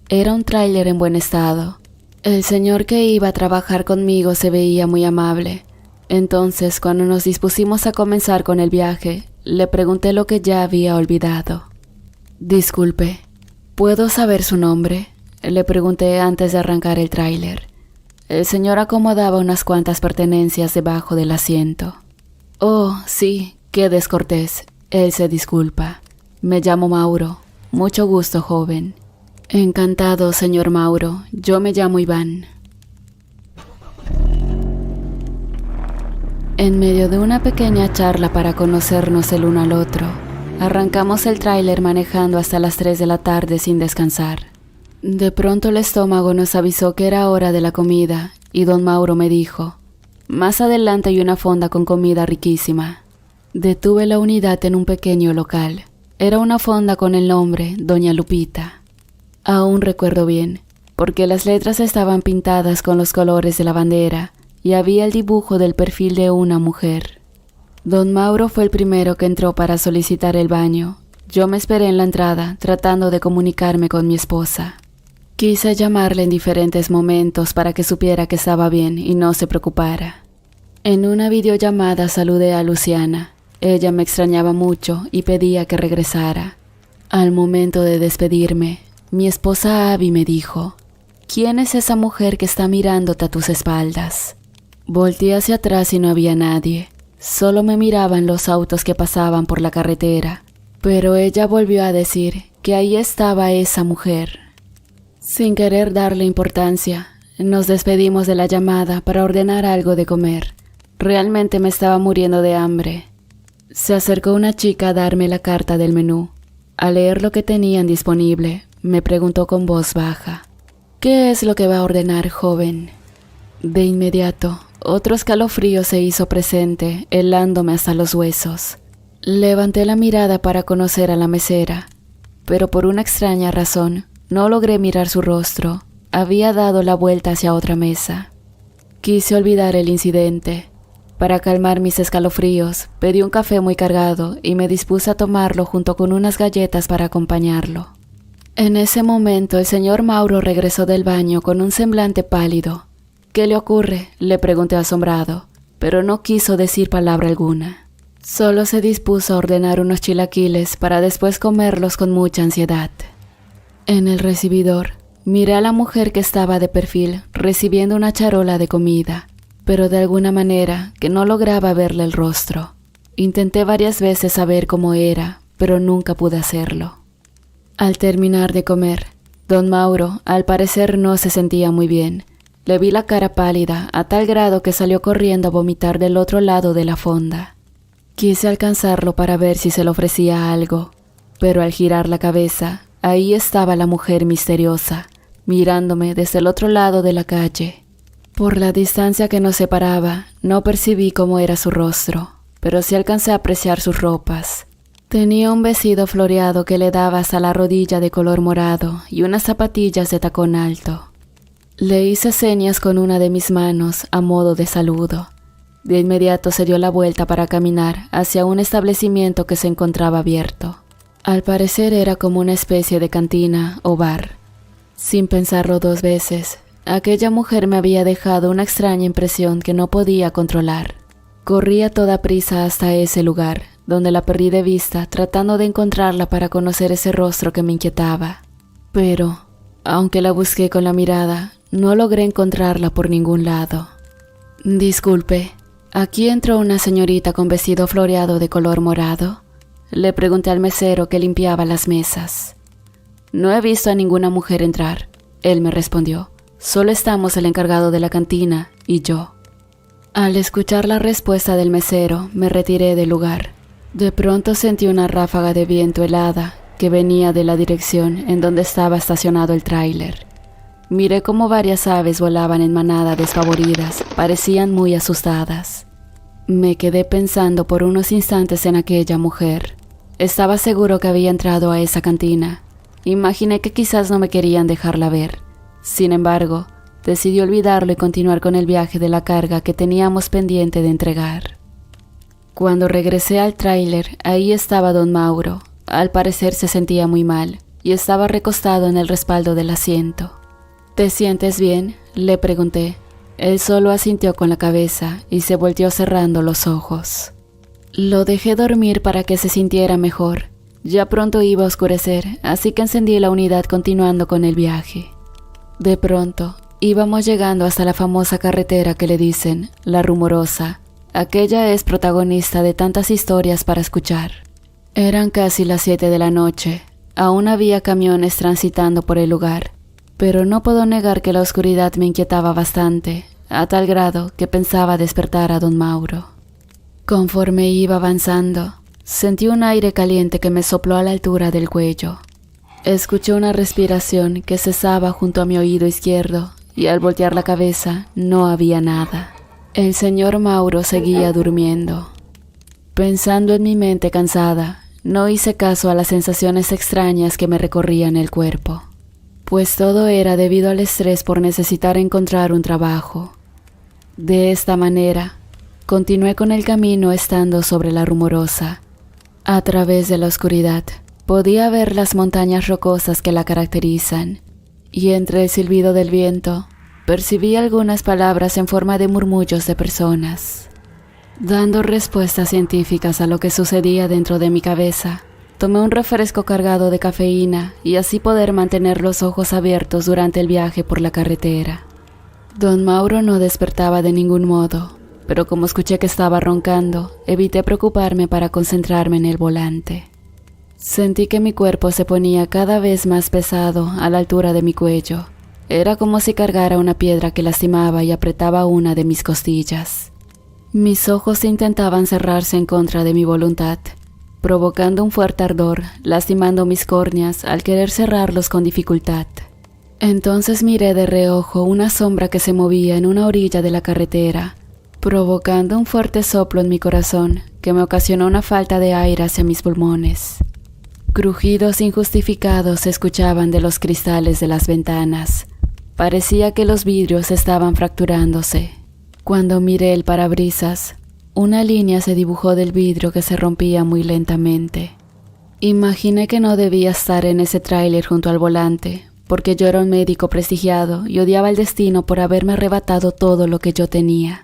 Era un tráiler en buen estado. El señor que iba a trabajar conmigo se veía muy amable. Entonces, cuando nos dispusimos a comenzar con el viaje, le pregunté lo que ya había olvidado. «Disculpe, ¿puedo saber su nombre?», le pregunté antes de arrancar el tráiler. El señor acomodaba unas cuantas pertenencias debajo del asiento. «Oh, sí, qué descortés», él se disculpa. «Me llamo Mauro. Mucho gusto, joven». «Encantado, señor Mauro. Yo me llamo Iván». En medio de una pequeña charla para conocernos el uno al otro, arrancamos el tráiler manejando hasta las 3 de la tarde sin descansar. De pronto el estómago nos avisó que era hora de la comida y don Mauro me dijo: «Más adelante hay una fonda con comida riquísima». Detuve la unidad en un pequeño local. Era una fonda con el nombre Doña Lupita. Aún recuerdo bien, porque las letras estaban pintadas con los colores de la bandera y había el dibujo del perfil de una mujer. Don Mauro fue el primero que entró para solicitar el baño. Yo me esperé en la entrada, tratando de comunicarme con mi esposa. Quise llamarle en diferentes momentos para que supiera que estaba bien y no se preocupara. En una videollamada saludé a Luciana. Ella me extrañaba mucho y pedía que regresara. Al momento de despedirme, mi esposa Abby me dijo: «¿Quién es esa mujer que está mirándote a tus espaldas?». Volteé hacia atrás y no había nadie. Solo me miraban los autos que pasaban por la carretera. Pero ella volvió a decir que ahí estaba esa mujer. Sin querer darle importancia, nos despedimos de la llamada para ordenar algo de comer. Realmente me estaba muriendo de hambre. Se acercó una chica a darme la carta del menú. Al leer lo que tenían disponible, me preguntó con voz baja: «¿Qué es lo que va a ordenar, joven?». De inmediato, otro escalofrío se hizo presente, helándome hasta los huesos. Levanté la mirada para conocer a la mesera, pero por una extraña razón, no logré mirar su rostro. Había dado la vuelta hacia otra mesa. Quise olvidar el incidente. Para calmar mis escalofríos, pedí un café muy cargado y me dispuse a tomarlo junto con unas galletas para acompañarlo. En ese momento, el señor Mauro regresó del baño con un semblante pálido. «¿Qué le ocurre?», le pregunté asombrado, pero no quiso decir palabra alguna. Solo se dispuso a ordenar unos chilaquiles para después comerlos con mucha ansiedad. En el recibidor, miré a la mujer que estaba de perfil recibiendo una charola de comida, pero de alguna manera que no lograba verle el rostro. Intenté varias veces saber cómo era, pero nunca pude hacerlo. Al terminar de comer, don Mauro al parecer no se sentía muy bien. Le vi la cara pálida a tal grado que salió corriendo a vomitar del otro lado de la fonda. Quise alcanzarlo para ver si se le ofrecía algo, pero al girar la cabeza, ahí estaba la mujer misteriosa, mirándome desde el otro lado de la calle. Por la distancia que nos separaba, no percibí cómo era su rostro, pero sí alcancé a apreciar sus ropas. Tenía un vestido floreado que le daba hasta la rodilla de color morado y unas zapatillas de tacón alto. Le hice señas con una de mis manos a modo de saludo. De inmediato se dio la vuelta para caminar hacia un establecimiento que se encontraba abierto. Al parecer era como una especie de cantina o bar. Sin pensarlo dos veces, aquella mujer me había dejado una extraña impresión que no podía controlar. Corrí a toda prisa hasta ese lugar, donde la perdí de vista tratando de encontrarla para conocer ese rostro que me inquietaba. Pero, aunque la busqué con la mirada, no logré encontrarla por ningún lado. «Disculpe, ¿aquí entró una señorita con vestido floreado de color morado?», le pregunté al mesero que limpiaba las mesas. «No he visto a ninguna mujer entrar», él me respondió. «Solo estamos el encargado de la cantina y yo». Al escuchar la respuesta del mesero, me retiré del lugar. De pronto sentí una ráfaga de viento helada que venía de la dirección en donde estaba estacionado el tráiler. Miré cómo varias aves volaban en manada desfavoridas, parecían muy asustadas. Me quedé pensando por unos instantes en aquella mujer. Estaba seguro que había entrado a esa cantina. Imaginé que quizás no me querían dejarla ver. Sin embargo, decidí olvidarlo y continuar con el viaje de la carga que teníamos pendiente de entregar. Cuando regresé al tráiler, ahí estaba don Mauro. Al parecer se sentía muy mal y estaba recostado en el respaldo del asiento. ¿Te sientes bien?, le pregunté. Él solo asintió con la cabeza y se volteó cerrando los ojos. Lo dejé dormir para que se sintiera mejor. Ya pronto iba a oscurecer, así que encendí la unidad continuando con el viaje. De pronto, íbamos llegando hasta la famosa carretera que le dicen La Rumorosa. Aquella es protagonista de tantas historias para escuchar. Eran casi las 7 de la noche. Aún había camiones transitando por el lugar, pero no puedo negar que la oscuridad me inquietaba bastante, a tal grado que pensaba despertar a don Mauro. Conforme iba avanzando, sentí un aire caliente que me sopló a la altura del cuello. Escuché una respiración que cesaba junto a mi oído izquierdo y al voltear la cabeza no había nada. El señor Mauro seguía durmiendo. Pensando en mi mente cansada, no hice caso a las sensaciones extrañas que me recorrían el cuerpo, pues todo era debido al estrés por necesitar encontrar un trabajo. De esta manera, continué con el camino estando sobre La Rumorosa. A través de la oscuridad, podía ver las montañas rocosas que la caracterizan, y entre el silbido del viento, percibí algunas palabras en forma de murmullos de personas. Dando respuestas científicas a lo que sucedía dentro de mi cabeza, tomé un refresco cargado de cafeína y así poder mantener los ojos abiertos durante el viaje por la carretera. Don Mauro no despertaba de ningún modo, pero como escuché que estaba roncando, evité preocuparme para concentrarme en el volante. Sentí que mi cuerpo se ponía cada vez más pesado a la altura de mi cuello. Era como si cargara una piedra que lastimaba y apretaba una de mis costillas. Mis ojos intentaban cerrarse en contra de mi voluntad, provocando un fuerte ardor, lastimando mis córneas al querer cerrarlos con dificultad. Entonces miré de reojo una sombra que se movía en una orilla de la carretera, provocando un fuerte soplo en mi corazón que me ocasionó una falta de aire hacia mis pulmones. Crujidos injustificados se escuchaban de los cristales de las ventanas. Parecía que los vidrios estaban fracturándose. Cuando miré el parabrisas, una línea se dibujó del vidrio que se rompía muy lentamente. Imaginé que no debía estar en ese tráiler junto al volante, porque yo era un médico prestigiado y odiaba el destino por haberme arrebatado todo lo que yo tenía.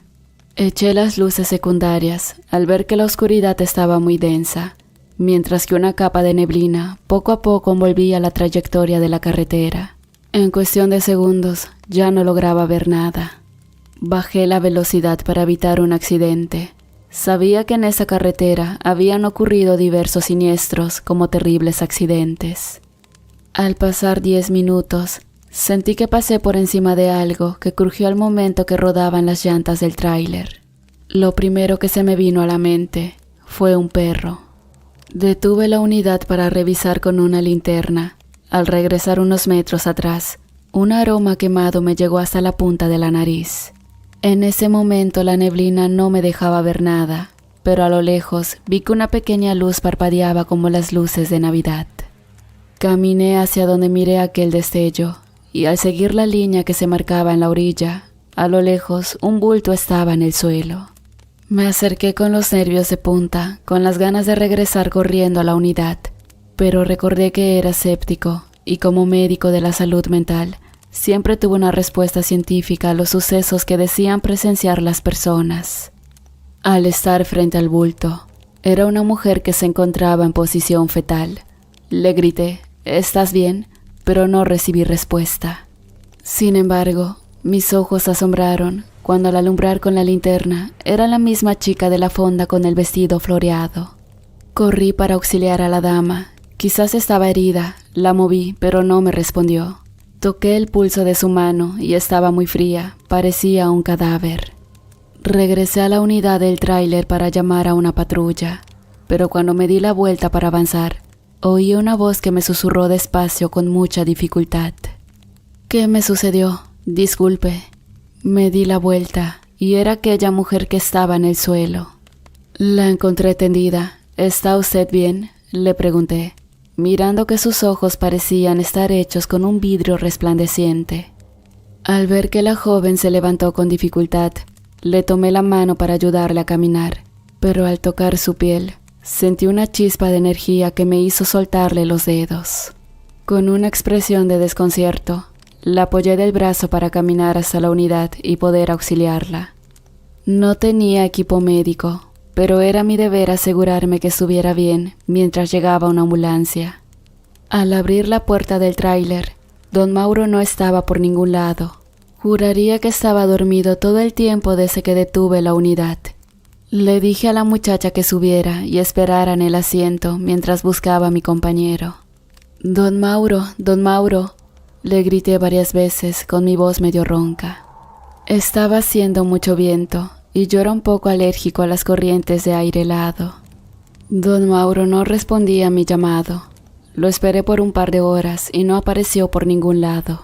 Eché las luces secundarias al ver que la oscuridad estaba muy densa, mientras que una capa de neblina poco a poco envolvía la trayectoria de la carretera. En cuestión de segundos ya no lograba ver nada. Bajé la velocidad para evitar un accidente. Sabía que en esa carretera habían ocurrido diversos siniestros como terribles accidentes. Al pasar 10 minutos, sentí que pasé por encima de algo que crujió al momento que rodaban las llantas del tráiler. Lo primero que se me vino a la mente fue un perro. Detuve la unidad para revisar con una linterna. Al regresar unos metros atrás, un aroma quemado me llegó hasta la punta de la nariz. En ese momento la neblina no me dejaba ver nada, pero a lo lejos vi que una pequeña luz parpadeaba como las luces de Navidad. Caminé hacia donde miré aquel destello, y al seguir la línea que se marcaba en la orilla, a lo lejos un bulto estaba en el suelo. Me acerqué con los nervios de punta, con las ganas de regresar corriendo a la unidad, pero recordé que era escéptico, y como médico de la salud mental, siempre tuve una respuesta científica a los sucesos que decían presenciar las personas. Al estar frente al bulto, era una mujer que se encontraba en posición fetal. Le grité, ¿estás bien?, pero no recibí respuesta. Sin embargo, mis ojos asombraron cuando al alumbrar con la linterna era la misma chica de la fonda con el vestido floreado. Corrí para auxiliar a la dama. Quizás estaba herida, la moví, pero no me respondió. Toqué el pulso de su mano y estaba muy fría, parecía un cadáver. Regresé a la unidad del tráiler para llamar a una patrulla, pero cuando me di la vuelta para avanzar, oí una voz que me susurró despacio con mucha dificultad. ¿Qué me sucedió? Disculpe. Me di la vuelta y era aquella mujer que estaba en el suelo. La encontré tendida. ¿Está usted bien?, le pregunté, mirando que sus ojos parecían estar hechos con un vidrio resplandeciente. Al ver que la joven se levantó con dificultad, le tomé la mano para ayudarle a caminar, pero al tocar su piel, sentí una chispa de energía que me hizo soltarle los dedos. Con una expresión de desconcierto, la apoyé del brazo para caminar hasta la unidad y poder auxiliarla. No tenía equipo médico, pero era mi deber asegurarme que estuviera bien mientras llegaba una ambulancia. Al abrir la puerta del tráiler, don Mauro no estaba por ningún lado. Juraría que estaba dormido todo el tiempo desde que detuve la unidad. Le dije a la muchacha que subiera y esperara en el asiento mientras buscaba a mi compañero. Don Mauro, le grité varias veces con mi voz medio ronca. Estaba haciendo mucho viento y yo era un poco alérgico a las corrientes de aire helado. Don Mauro no respondía a mi llamado. Lo esperé por un par de horas y no apareció por ningún lado.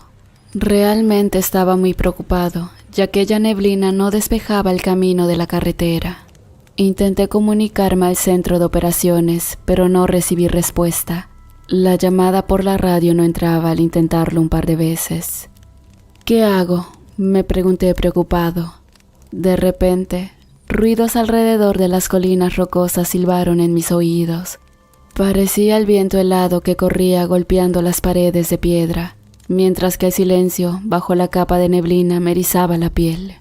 Realmente estaba muy preocupado, ya que aquella neblina no despejaba el camino de la carretera. Intenté comunicarme al centro de operaciones, pero no recibí respuesta. La llamada por la radio no entraba al intentarlo un par de veces. ¿Qué hago?, me pregunté preocupado. De repente, ruidos alrededor de las colinas rocosas silbaron en mis oídos. Parecía el viento helado que corría golpeando las paredes de piedra, mientras que el silencio, bajo la capa de neblina, me erizaba la piel.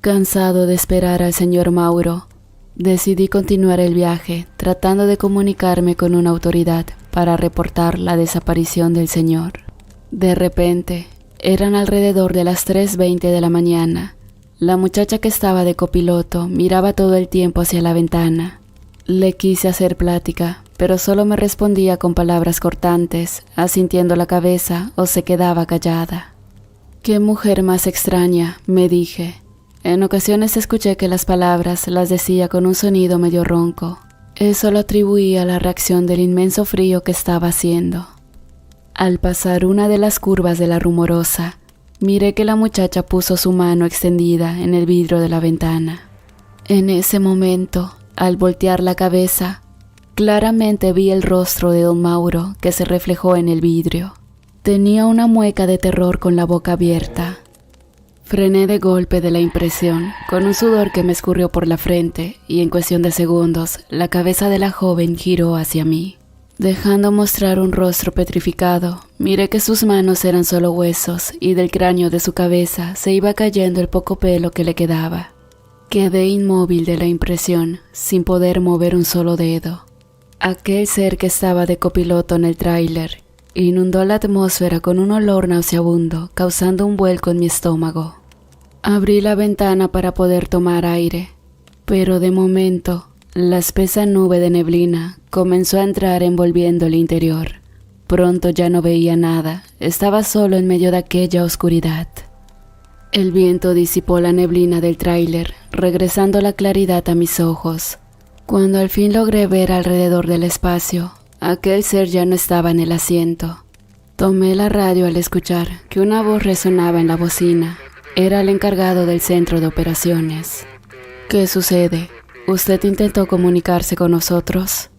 Cansado de esperar al señor Mauro, decidí continuar el viaje, tratando de comunicarme con una autoridad para reportar la desaparición del señor. De repente, eran alrededor de las 3:20 de la mañana. La muchacha que estaba de copiloto miraba todo el tiempo hacia la ventana. Le quise hacer plática, pero solo me respondía con palabras cortantes, asintiendo la cabeza o se quedaba callada. «Qué mujer más extraña», me dije. En ocasiones escuché que las palabras las decía con un sonido medio ronco. Eso lo atribuía a la reacción del inmenso frío que estaba haciendo. Al pasar una de las curvas de la Rumorosa, miré que la muchacha puso su mano extendida en el vidrio de la ventana. En ese momento, al voltear la cabeza, claramente vi el rostro de don Mauro que se reflejó en el vidrio. Tenía una mueca de terror con la boca abierta. Frené de golpe de la impresión, con un sudor que me escurrió por la frente, y en cuestión de segundos, la cabeza de la joven giró hacia mí. Dejando mostrar un rostro petrificado, miré que sus manos eran solo huesos, y del cráneo de su cabeza se iba cayendo el poco pelo que le quedaba. Quedé inmóvil de la impresión, sin poder mover un solo dedo. Aquel ser que estaba de copiloto en el tráiler inundó la atmósfera con un olor nauseabundo, causando un vuelco en mi estómago. Abrí la ventana para poder tomar aire, pero de momento, la espesa nube de neblina comenzó a entrar envolviendo el interior. Pronto ya no veía nada, estaba solo en medio de aquella oscuridad. El viento disipó la neblina del tráiler, regresando la claridad a mis ojos. Cuando al fin logré ver alrededor del espacio, aquel ser ya no estaba en el asiento. Tomé la radio al escuchar que una voz resonaba en la bocina. Era el encargado del centro de operaciones. «¿Qué sucede? ¿Usted intentó comunicarse con nosotros?»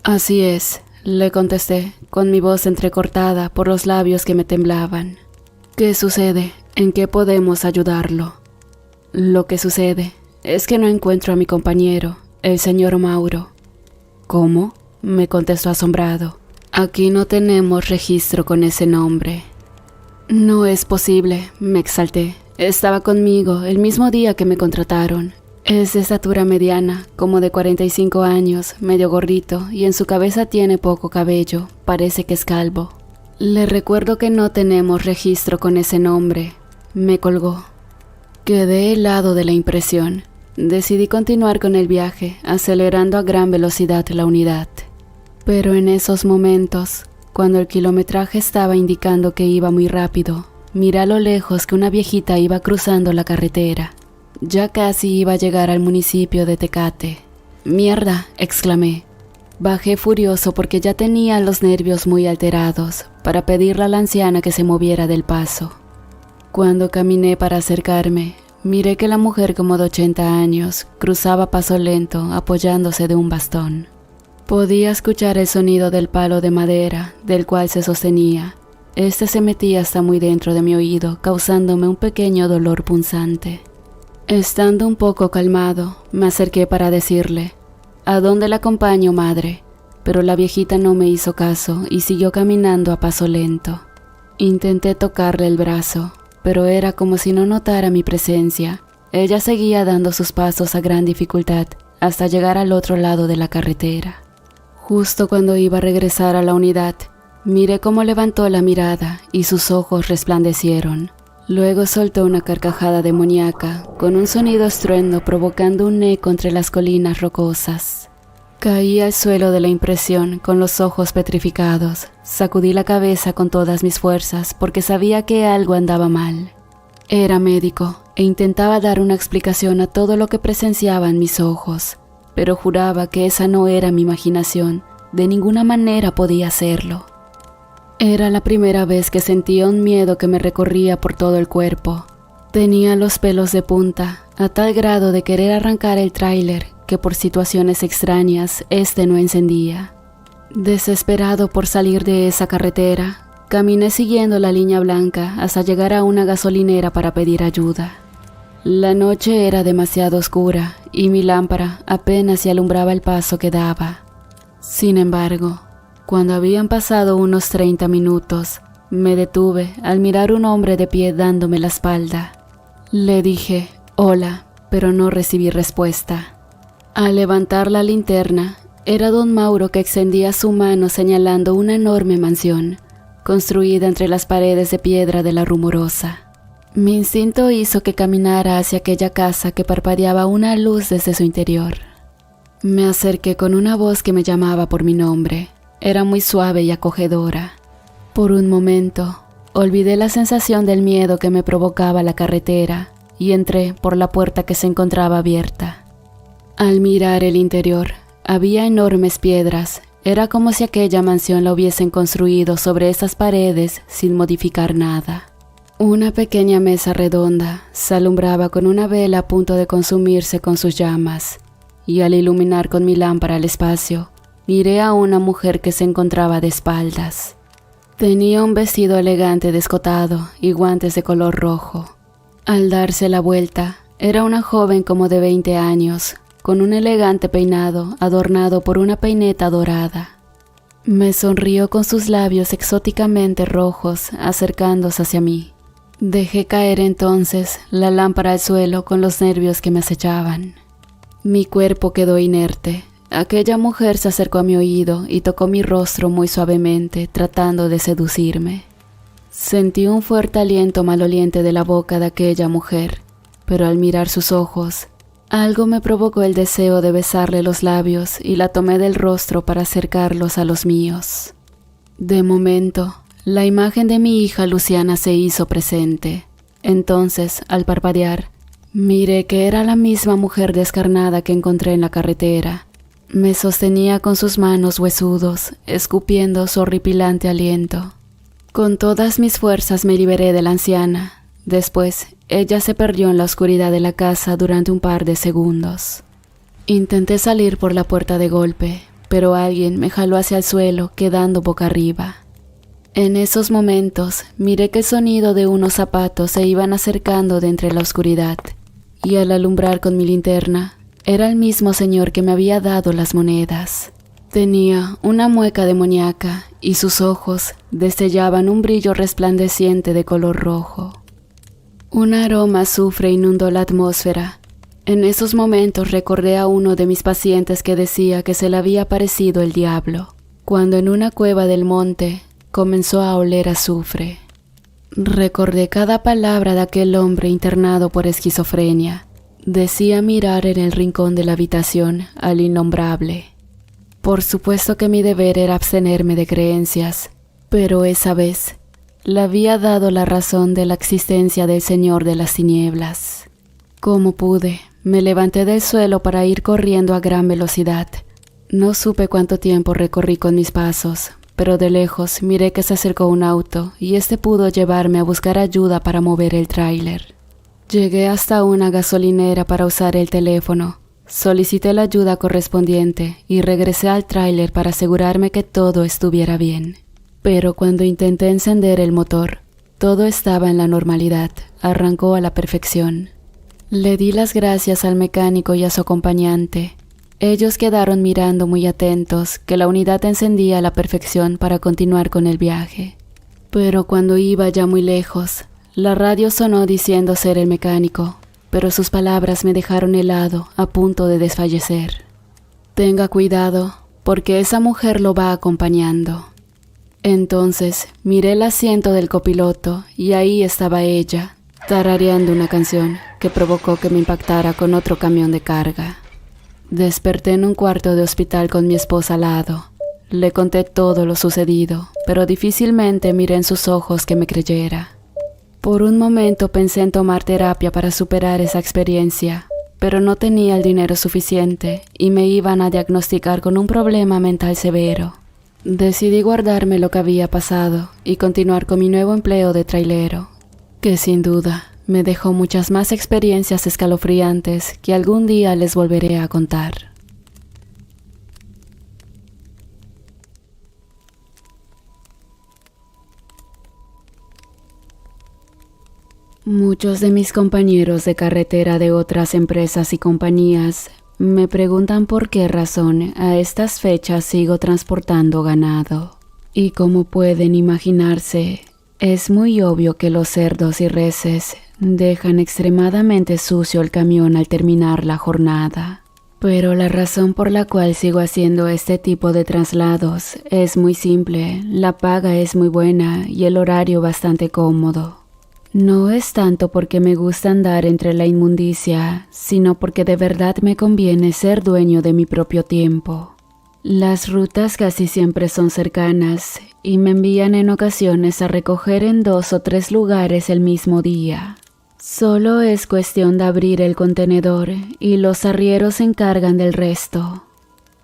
«Así es», le contesté, con mi voz entrecortada por los labios que me temblaban. «¿Qué sucede? ¿En qué podemos ayudarlo?» «Lo que sucede es que no encuentro a mi compañero, el señor Mauro». «¿Cómo?», me contestó asombrado. «Aquí no tenemos registro con ese nombre». «No es posible», me exalté. «Estaba conmigo el mismo día que me contrataron. Es de estatura mediana, como de 45 años, medio gordito, y en su cabeza tiene poco cabello, parece que es calvo». «Le recuerdo que no tenemos registro con ese nombre», me colgó. Quedé helado de la impresión. Decidí continuar con el viaje, acelerando a gran velocidad la unidad. Pero en esos momentos, cuando el kilometraje estaba indicando que iba muy rápido, miré a lo lejos que una viejita iba cruzando la carretera. Ya casi iba a llegar al municipio de Tecate. «¡Mierda!», exclamé. Bajé furioso porque ya tenía los nervios muy alterados para pedirle a la anciana que se moviera del paso. Cuando caminé para acercarme, miré que la mujer como de 80 años cruzaba a paso lento apoyándose de un bastón. Podía escuchar el sonido del palo de madera del cual se sostenía, Este se metía hasta muy dentro de mi oído, causándome un pequeño dolor punzante. Estando un poco calmado, me acerqué para decirle: «¿A dónde la acompaño, madre?». Pero la viejita no me hizo caso y siguió caminando a paso lento. Intenté tocarle el brazo, pero era como si no notara mi presencia. Ella seguía dando sus pasos a gran dificultad hasta llegar al otro lado de la carretera. Justo cuando iba a regresar a la unidad, miré cómo levantó la mirada y sus ojos resplandecieron. Luego soltó una carcajada demoníaca con un sonido estruendo provocando un eco entre las colinas rocosas. Caí al suelo de la impresión con los ojos petrificados. Sacudí la cabeza con todas mis fuerzas porque sabía que algo andaba mal. Era médico e intentaba dar una explicación a todo lo que presenciaban mis ojos, pero juraba que esa no era mi imaginación. De ninguna manera podía hacerlo. Era la primera vez que sentía un miedo que me recorría por todo el cuerpo. Tenía los pelos de punta, a tal grado de querer arrancar el tráiler que por situaciones extrañas no encendía. Desesperado por salir de esa carretera, caminé siguiendo la línea blanca hasta llegar a una gasolinera para pedir ayuda. La noche era demasiado oscura y mi lámpara apenas se alumbraba el paso que daba. Sin embargo, cuando habían pasado unos 30 minutos, me detuve al mirar un hombre de pie dándome la espalda. Le dije «Hola», pero no recibí respuesta. Al levantar la linterna, era don Mauro que extendía su mano señalando una enorme mansión, construida entre las paredes de piedra de la Rumorosa. Mi instinto hizo que caminara hacia aquella casa que parpadeaba una luz desde su interior. Me acerqué con una voz que me llamaba por mi nombre. Era muy suave y acogedora. Por un momento, olvidé la sensación del miedo que me provocaba la carretera y entré por la puerta que se encontraba abierta. Al mirar el interior, había enormes piedras. Era como si aquella mansión la hubiesen construido sobre esas paredes sin modificar nada. Una pequeña mesa redonda se alumbraba con una vela a punto de consumirse con sus llamas, y al iluminar con mi lámpara el espacio, miré a una mujer que se encontraba de espaldas. Tenía un vestido elegante de escotado y guantes de color rojo. Al darse la vuelta, era una joven como de 20 años, con un elegante peinado adornado por una peineta dorada. Me sonrió con sus labios exóticamente rojos, acercándose hacia mí. Dejé caer entonces la lámpara al suelo con los nervios que me acechaban. Mi cuerpo quedó inerte. Aquella mujer se acercó a mi oído y tocó mi rostro muy suavemente, tratando de seducirme. Sentí un fuerte aliento maloliente de la boca de aquella mujer, pero al mirar sus ojos, algo me provocó el deseo de besarle los labios y la tomé del rostro para acercarlos a los míos. De momento, la imagen de mi hija Luciana se hizo presente. Entonces, al parpadear, miré que era la misma mujer descarnada que encontré en la carretera. Me sostenía con sus manos huesudos, escupiendo su horripilante aliento. Con todas mis fuerzas me liberé de la anciana. Después, ella se perdió en la oscuridad de la casa durante un par de segundos. Intenté salir por la puerta de golpe, pero alguien me jaló hacia el suelo, quedando boca arriba. En esos momentos, miré que el sonido de unos zapatos se iban acercando de entre la oscuridad, y al alumbrar con mi linterna, era el mismo señor que me había dado las monedas. Tenía una mueca demoníaca y sus ojos destellaban un brillo resplandeciente de color rojo. Un aroma a azufre inundó la atmósfera. En esos momentos recordé a uno de mis pacientes que decía que se le había aparecido el diablo, cuando en una cueva del monte comenzó a oler azufre. Recordé cada palabra de aquel hombre internado por esquizofrenia. Decía mirar en el rincón de la habitación al innombrable. Por supuesto que mi deber era abstenerme de creencias, pero esa vez le había dado la razón de la existencia del Señor de las Tinieblas. Como pude, me levanté del suelo para ir corriendo a gran velocidad. No supe cuánto tiempo recorrí con mis pasos, pero de lejos miré que se acercó un auto y pudo llevarme a buscar ayuda para mover el tráiler. Llegué hasta una gasolinera para usar el teléfono. Solicité la ayuda correspondiente y regresé al tráiler para asegurarme que todo estuviera bien. Pero cuando intenté encender el motor, todo estaba en la normalidad, arrancó a la perfección. Le di las gracias al mecánico y a su acompañante. Ellos quedaron mirando muy atentos que la unidad encendía a la perfección para continuar con el viaje. Pero cuando iba ya muy lejos, la radio sonó diciendo ser el mecánico, pero sus palabras me dejaron helado, a punto de desfallecer. Tenga cuidado, porque esa mujer lo va acompañando. Entonces miré el asiento del copiloto y ahí estaba ella, tarareando una canción que provocó que me impactara con otro camión de carga. Desperté en un cuarto de hospital con mi esposa al lado. Le conté todo lo sucedido, pero difícilmente miré en sus ojos que me creyera. Por un momento pensé en tomar terapia para superar esa experiencia, pero no tenía el dinero suficiente y me iban a diagnosticar con un problema mental severo. Decidí guardarme lo que había pasado y continuar con mi nuevo empleo de trailero, que sin duda me dejó muchas más experiencias escalofriantes que algún día les volveré a contar. Muchos de mis compañeros de carretera de otras empresas y compañías me preguntan por qué razón a estas fechas sigo transportando ganado. Y como pueden imaginarse, es muy obvio que los cerdos y reses dejan extremadamente sucio el camión al terminar la jornada. Pero la razón por la cual sigo haciendo este tipo de traslados es muy simple, la paga es muy buena y el horario bastante cómodo. No es tanto porque me gusta andar entre la inmundicia, sino porque de verdad me conviene ser dueño de mi propio tiempo. Las rutas casi siempre son cercanas y me envían en ocasiones a recoger en 2 o 3 lugares el mismo día. Solo es cuestión de abrir el contenedor y los arrieros se encargan del resto.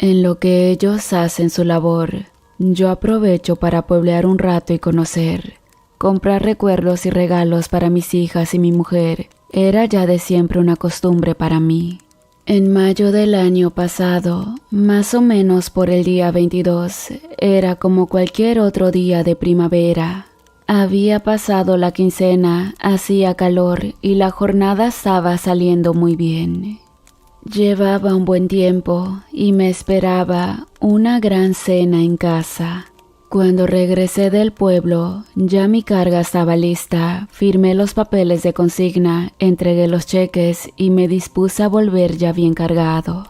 En lo que ellos hacen su labor, yo aprovecho para pueblear un rato y conocer. Comprar recuerdos y regalos para mis hijas y mi mujer era ya de siempre una costumbre para mí. En mayo del año pasado, más o menos por el día 22, era como cualquier otro día de primavera. Había pasado la quincena, hacía calor y la jornada estaba saliendo muy bien. Llevaba un buen tiempo y me esperaba una gran cena en casa. Cuando regresé del pueblo, ya mi carga estaba lista, firmé los papeles de consigna, entregué los cheques y me dispuse a volver ya bien cargado.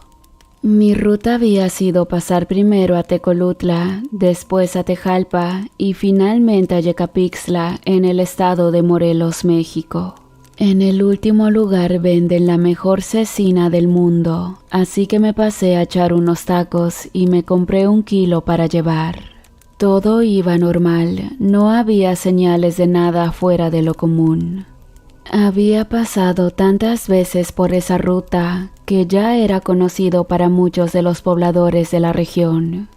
Mi ruta había sido pasar primero a Tecolutla, después a Tejalpa y finalmente a Yecapixtla en el estado de Morelos, México. En el último lugar venden la mejor cecina del mundo, así que me pasé a echar unos tacos y me compré 1 kilo para llevar. Todo iba normal, no había señales de nada fuera de lo común. Había pasado tantas veces por esa ruta que ya era conocido para muchos de los pobladores de la región.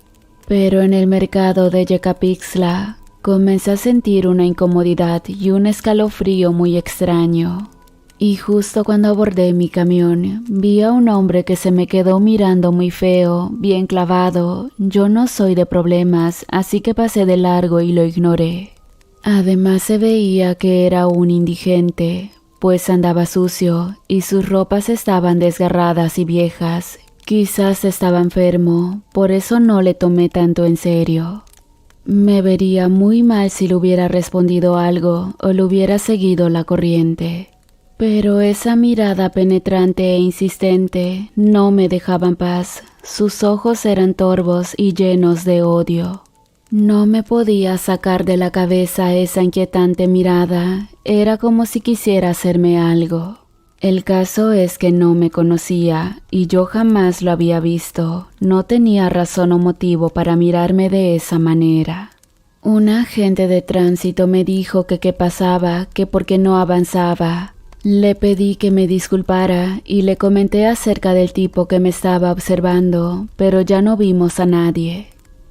Pero en el mercado de Yecapixtla comencé a sentir una incomodidad y un escalofrío muy extraño. Y justo cuando abordé mi camión, vi a un hombre que se me quedó mirando muy feo, bien clavado. Yo no soy de problemas, así que pasé de largo y lo ignoré. Además se veía que era un indigente, pues andaba sucio y sus ropas estaban desgarradas y viejas. Quizás estaba enfermo, por eso no le tomé tanto en serio. Me vería muy mal si le hubiera respondido algo o le hubiera seguido la corriente. Pero esa mirada penetrante e insistente no me dejaba en paz. Sus ojos eran torvos y llenos de odio. No me podía sacar de la cabeza esa inquietante mirada. Era como si quisiera hacerme algo. El caso es que no me conocía y yo jamás lo había visto. No tenía razón o motivo para mirarme de esa manera. Un agente de tránsito me dijo que qué pasaba, que por qué no avanzaba. Le pedí que me disculpara y le comenté acerca del tipo que me estaba observando, pero ya no vimos a nadie.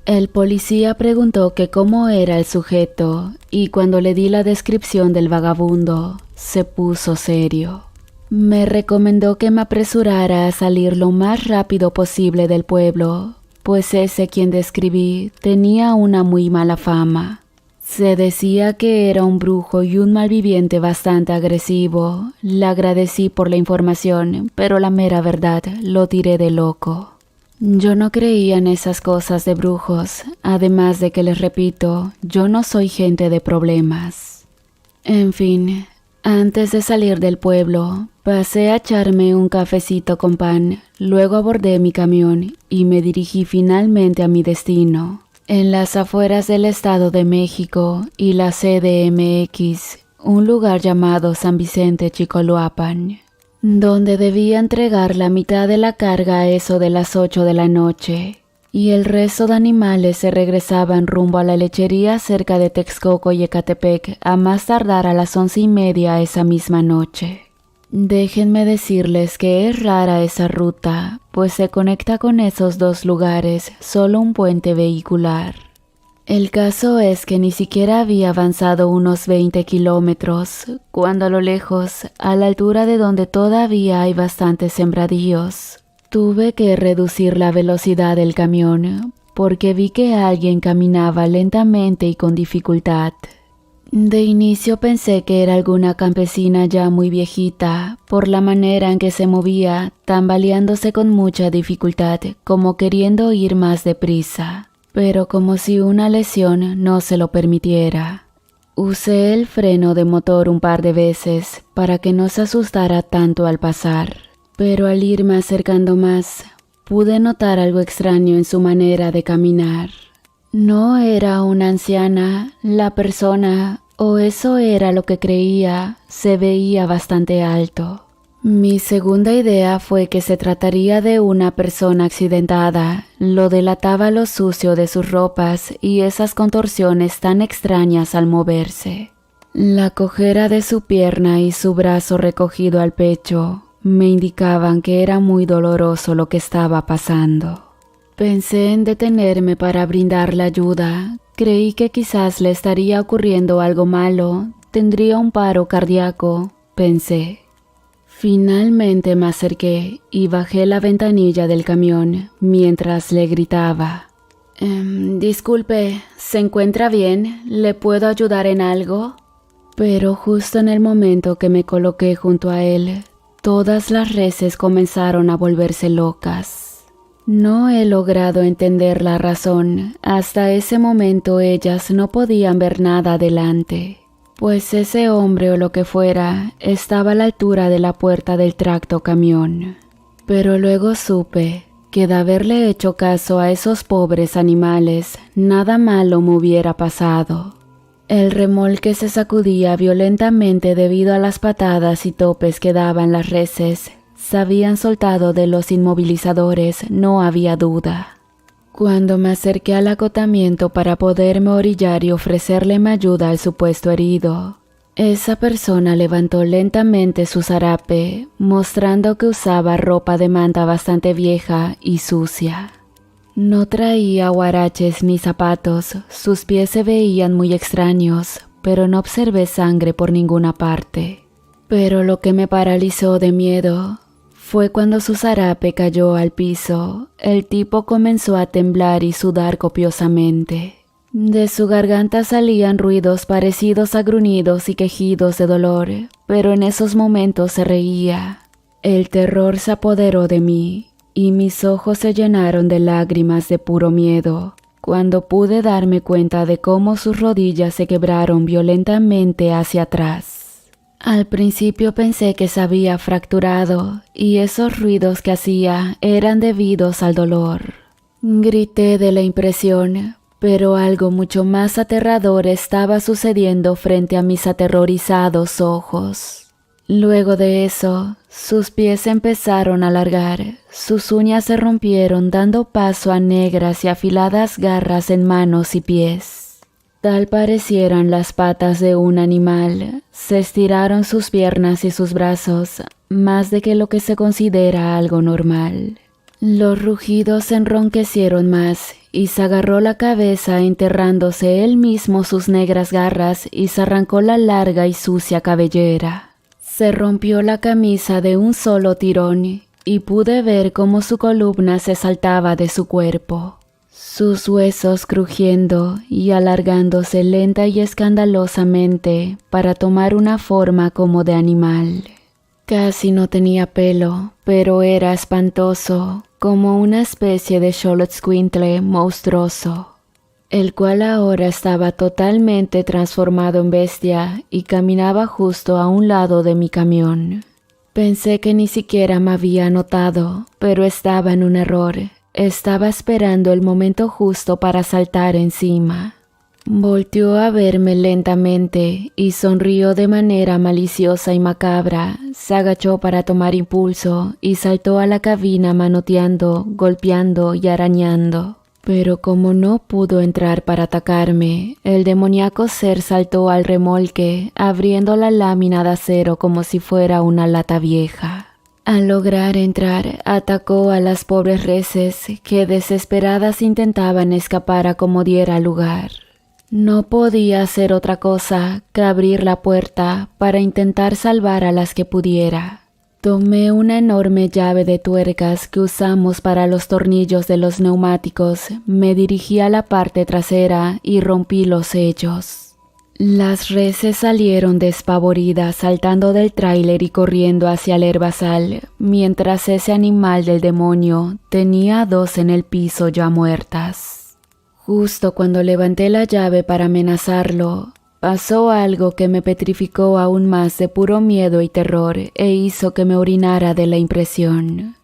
El policía preguntó que cómo era el sujeto y cuando le di la descripción del vagabundo, se puso serio. Me recomendó que me apresurara a salir lo más rápido posible del pueblo, pues ese quien describí tenía una muy mala fama. Se decía que era un brujo y un malviviente bastante agresivo. Le agradecí por la información, pero la mera verdad lo tiré de loco. Yo no creía en esas cosas de brujos, además de que les repito, yo no soy gente de problemas. En fin, antes de salir del pueblo, pasé a echarme un cafecito con pan, luego abordé mi camión y me dirigí finalmente a mi destino. En las afueras del Estado de México y la CDMX, un lugar llamado San Vicente Chicoloapan, donde debía entregar la mitad de la carga a eso de las 8 de la noche, y el resto de animales se regresaban rumbo a la lechería cerca de Texcoco y Ecatepec a más tardar a las 11:30 esa misma noche. Déjenme decirles que es rara esa ruta, pues se conecta con esos dos lugares solo un puente vehicular. El caso es que ni siquiera había avanzado unos 20 kilómetros, cuando a lo lejos, a la altura de donde todavía hay bastantes sembradíos, tuve que reducir la velocidad del camión, porque vi que alguien caminaba lentamente y con dificultad. De inicio pensé que era alguna campesina ya muy viejita, por la manera en que se movía, tambaleándose con mucha dificultad, como queriendo ir más deprisa, pero como si una lesión no se lo permitiera. Usé el freno de motor un par de veces para que no se asustara tanto al pasar, pero al irme acercando más, pude notar algo extraño en su manera de caminar. No era una anciana, la persona, o eso era lo que creía, se veía bastante alto. Mi segunda idea fue que se trataría de una persona accidentada. Lo delataba lo sucio de sus ropas y esas contorsiones tan extrañas al moverse. La cojera de su pierna y su brazo recogido al pecho me indicaban que era muy doloroso lo que estaba pasando. Pensé en detenerme para brindarle ayuda. Creí que quizás le estaría ocurriendo algo malo, tendría un paro cardíaco, pensé. Finalmente me acerqué y bajé la ventanilla del camión mientras le gritaba. Disculpe, ¿se encuentra bien? ¿Le puedo ayudar en algo? Pero justo en el momento que me coloqué junto a él, todas las reses comenzaron a volverse locas. No he logrado entender la razón. Hasta ese momento ellas no podían ver nada adelante, pues ese hombre o lo que fuera estaba a la altura de la puerta del tracto camión. Pero luego supe que de haberle hecho caso a esos pobres animales, nada malo me hubiera pasado. El remolque se sacudía violentamente debido a las patadas y topes que daban las reses. Se habían soltado de los inmovilizadores, no había duda. Cuando me acerqué al acotamiento para poderme orillar y ofrecerle mi ayuda al supuesto herido, esa persona levantó lentamente su zarape, mostrando que usaba ropa de manta bastante vieja y sucia. No traía huaraches ni zapatos, sus pies se veían muy extraños, pero no observé sangre por ninguna parte. Pero lo que me paralizó de miedo fue cuando su zarape cayó al piso. El tipo comenzó a temblar y sudar copiosamente. De su garganta salían ruidos parecidos a gruñidos y quejidos de dolor, pero en esos momentos se reía. El terror se apoderó de mí y mis ojos se llenaron de lágrimas de puro miedo, cuando pude darme cuenta de cómo sus rodillas se quebraron violentamente hacia atrás. Al principio pensé que se había fracturado y esos ruidos que hacía eran debidos al dolor. Grité de la impresión, pero algo mucho más aterrador estaba sucediendo frente a mis aterrorizados ojos. Luego de eso, sus pies empezaron a alargar, sus uñas se rompieron dando paso a negras y afiladas garras en manos y pies. Tal parecieran las patas de un animal, se estiraron sus piernas y sus brazos, más de que lo que se considera algo normal. Los rugidos se enronquecieron más y se agarró la cabeza enterrándose él mismo sus negras garras y se arrancó la larga y sucia cabellera. Se rompió la camisa de un solo tirón y pude ver cómo su columna se saltaba de su cuerpo, sus huesos crujiendo y alargándose lenta y escandalosamente para tomar una forma como de animal. Casi no tenía pelo, pero era espantoso, como una especie de Xoloitzcuintle monstruoso, el cual ahora estaba totalmente transformado en bestia y caminaba justo a un lado de mi camión. Pensé que ni siquiera me había notado, pero estaba en un error. Estaba esperando el momento justo para saltar encima. Volteó a verme lentamente y sonrió de manera maliciosa y macabra. Se agachó para tomar impulso y saltó a la cabina manoteando, golpeando y arañando. Pero como no pudo entrar para atacarme, el demoníaco ser saltó al remolque, abriendo la lámina de acero como si fuera una lata vieja. Al lograr entrar, atacó a las pobres reses que desesperadas intentaban escapar a como diera lugar. No podía hacer otra cosa que abrir la puerta para intentar salvar a las que pudiera. Tomé una enorme llave de tuercas que usamos para los tornillos de los neumáticos, me dirigí a la parte trasera y rompí los sellos. Las reses salieron despavoridas saltando del tráiler y corriendo hacia el herbazal, mientras ese animal del demonio tenía 2 en el piso ya muertas. Justo cuando levanté la llave para amenazarlo, pasó algo que me petrificó aún más de puro miedo y terror e hizo que me orinara de la impresión.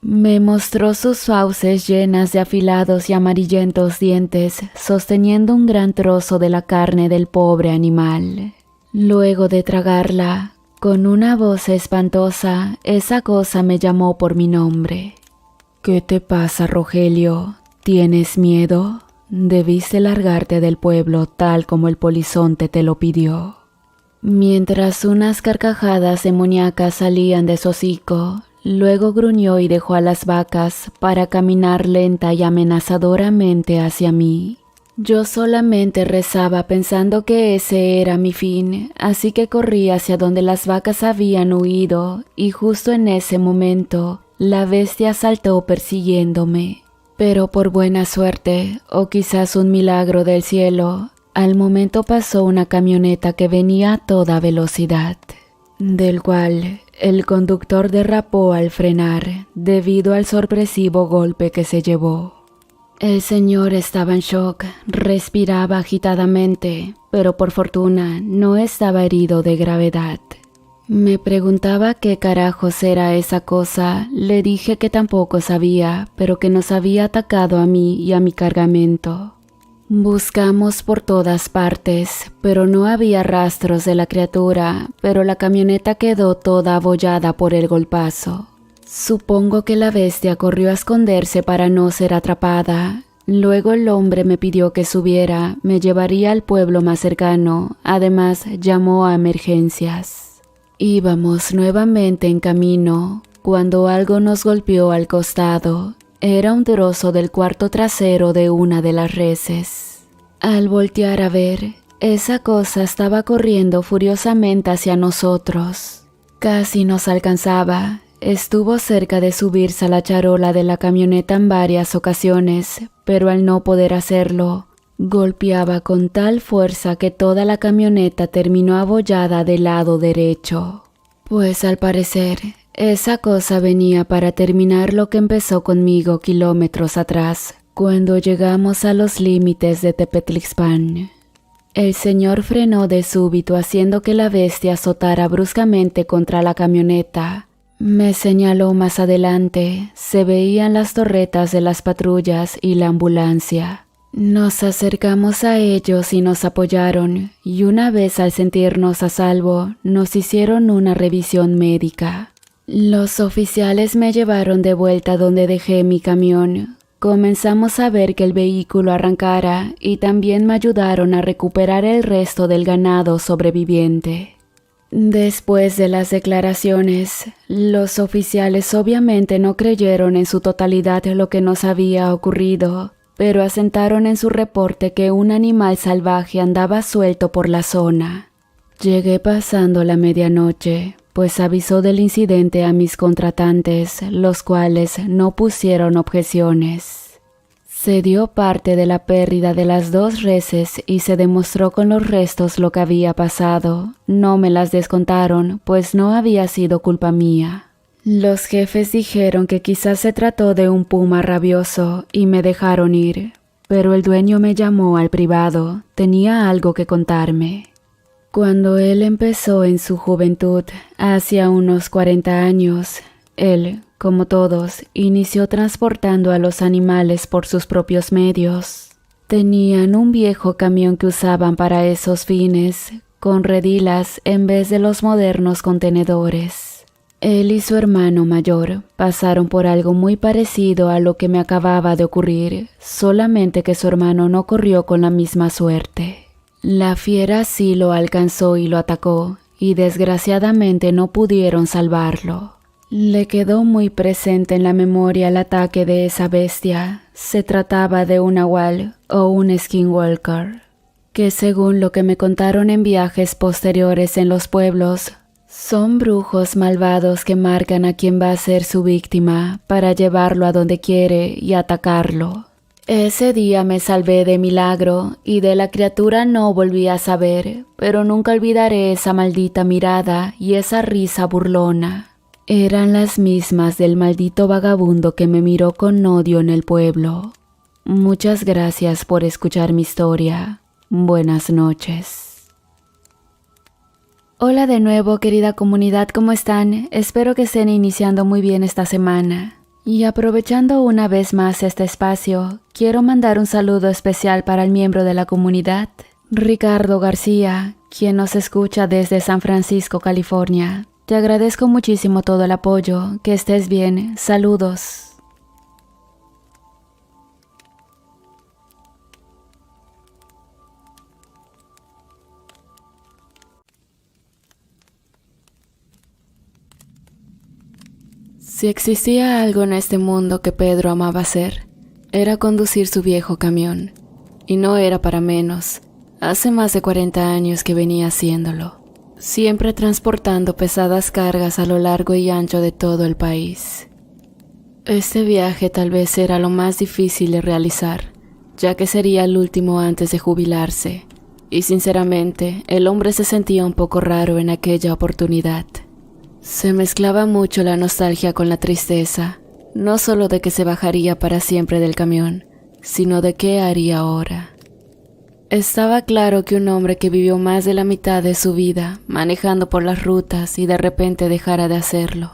Me mostró sus fauces llenas de afilados y amarillentos dientes, sosteniendo un gran trozo de la carne del pobre animal. Luego de tragarla, con una voz espantosa, esa cosa me llamó por mi nombre. ¿Qué te pasa, Rogelio? ¿Tienes miedo? Debiste largarte del pueblo tal como el polizonte te lo pidió. Mientras unas carcajadas demoníacas salían de su hocico, luego gruñó y dejó a las vacas para caminar lenta y amenazadoramente hacia mí. Yo solamente rezaba pensando que ese era mi fin, así que corrí hacia donde las vacas habían huido y justo en ese momento la bestia saltó persiguiéndome. Pero por buena suerte, o quizás un milagro del cielo, al momento pasó una camioneta que venía a toda velocidad, del cual el conductor derrapó al frenar debido al sorpresivo golpe que se llevó. El señor estaba en shock, respiraba agitadamente, pero por fortuna no estaba herido de gravedad. Me preguntaba qué carajos era esa cosa, le dije que tampoco sabía, pero que nos había atacado a mí y a mi cargamento. Buscamos por todas partes, pero no había rastros de la criatura, pero la camioneta quedó toda abollada por el golpazo. Supongo que la bestia corrió a esconderse para no ser atrapada. Luego el hombre me pidió que subiera, me llevaría al pueblo más cercano, además llamó a emergencias. Íbamos nuevamente en camino, cuando algo nos golpeó al costado. Era un trozo del cuarto trasero de una de las reses. Al voltear a ver, esa cosa estaba corriendo furiosamente hacia nosotros. Casi nos alcanzaba. Estuvo cerca de subirse a la charola de la camioneta en varias ocasiones, pero al no poder hacerlo, golpeaba con tal fuerza que toda la camioneta terminó abollada del lado derecho. Pues al parecer, esa cosa venía para terminar lo que empezó conmigo kilómetros atrás, cuando llegamos a los límites de Tepetlixpan. El señor frenó de súbito haciendo que la bestia azotara bruscamente contra la camioneta. Me señaló más adelante, se veían las torretas de las patrullas y la ambulancia. Nos acercamos a ellos y nos apoyaron, y una vez al sentirnos a salvo, nos hicieron una revisión médica. Los oficiales me llevaron de vuelta donde dejé mi camión. Comenzamos a ver que el vehículo arrancara y también me ayudaron a recuperar el resto del ganado sobreviviente. Después de las declaraciones, los oficiales obviamente no creyeron en su totalidad lo que nos había ocurrido, pero asentaron en su reporte que un animal salvaje andaba suelto por la zona. Llegué pasando la medianoche, pues avisó del incidente a mis contratantes, los cuales no pusieron objeciones. Se dio parte de la pérdida de las 2 reses y se demostró con los restos lo que había pasado. No me las descontaron, pues no había sido culpa mía. Los jefes dijeron que quizás se trató de un puma rabioso y me dejaron ir, pero el dueño me llamó al privado, tenía algo que contarme. Cuando él empezó en su juventud, hacia unos 40 años, él, como todos, inició transportando a los animales por sus propios medios. Tenían un viejo camión que usaban para esos fines, con redilas en vez de los modernos contenedores. Él y su hermano mayor pasaron por algo muy parecido a lo que me acababa de ocurrir, solamente que su hermano no corrió con la misma suerte. La fiera sí lo alcanzó y lo atacó, y desgraciadamente no pudieron salvarlo. Le quedó muy presente en la memoria el ataque de esa bestia. Se trataba de un nahual o un skinwalker, que según lo que me contaron en viajes posteriores en los pueblos, son brujos malvados que marcan a quien va a ser su víctima para llevarlo a donde quiere y atacarlo. Ese día me salvé de milagro y de la criatura no volví a saber, pero nunca olvidaré esa maldita mirada y esa risa burlona. Eran las mismas del maldito vagabundo que me miró con odio en el pueblo. Muchas gracias por escuchar mi historia. Buenas noches. Hola de nuevo, querida comunidad, ¿cómo están? Espero que estén iniciando muy bien esta semana. Y aprovechando una vez más este espacio, quiero mandar un saludo especial para el miembro de la comunidad, Ricardo García, quien nos escucha desde San Francisco, California. Te agradezco muchísimo todo el apoyo, que estés bien, saludos. Si existía algo en este mundo que Pedro amaba hacer, era conducir su viejo camión. Y no era para menos, hace más de 40 años que venía haciéndolo, siempre transportando pesadas cargas a lo largo y ancho de todo el país. Este viaje tal vez era lo más difícil de realizar, ya que sería el último antes de jubilarse, y sinceramente el hombre se sentía un poco raro en aquella oportunidad. Se mezclaba mucho la nostalgia con la tristeza, no solo de que se bajaría para siempre del camión, sino de qué haría ahora. Estaba claro que un hombre que vivió más de la mitad de su vida manejando por las rutas y de repente dejara de hacerlo,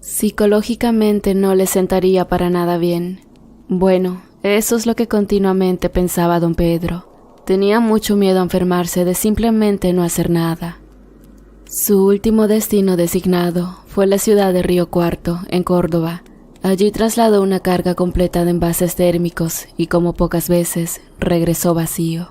psicológicamente no le sentaría para nada bien. Bueno, eso es lo que continuamente pensaba don Pedro. Tenía mucho miedo a enfermarse de simplemente no hacer nada. Su último destino designado fue la ciudad de Río Cuarto, en Córdoba. Allí trasladó una carga completa de envases térmicos y, como pocas veces, regresó vacío.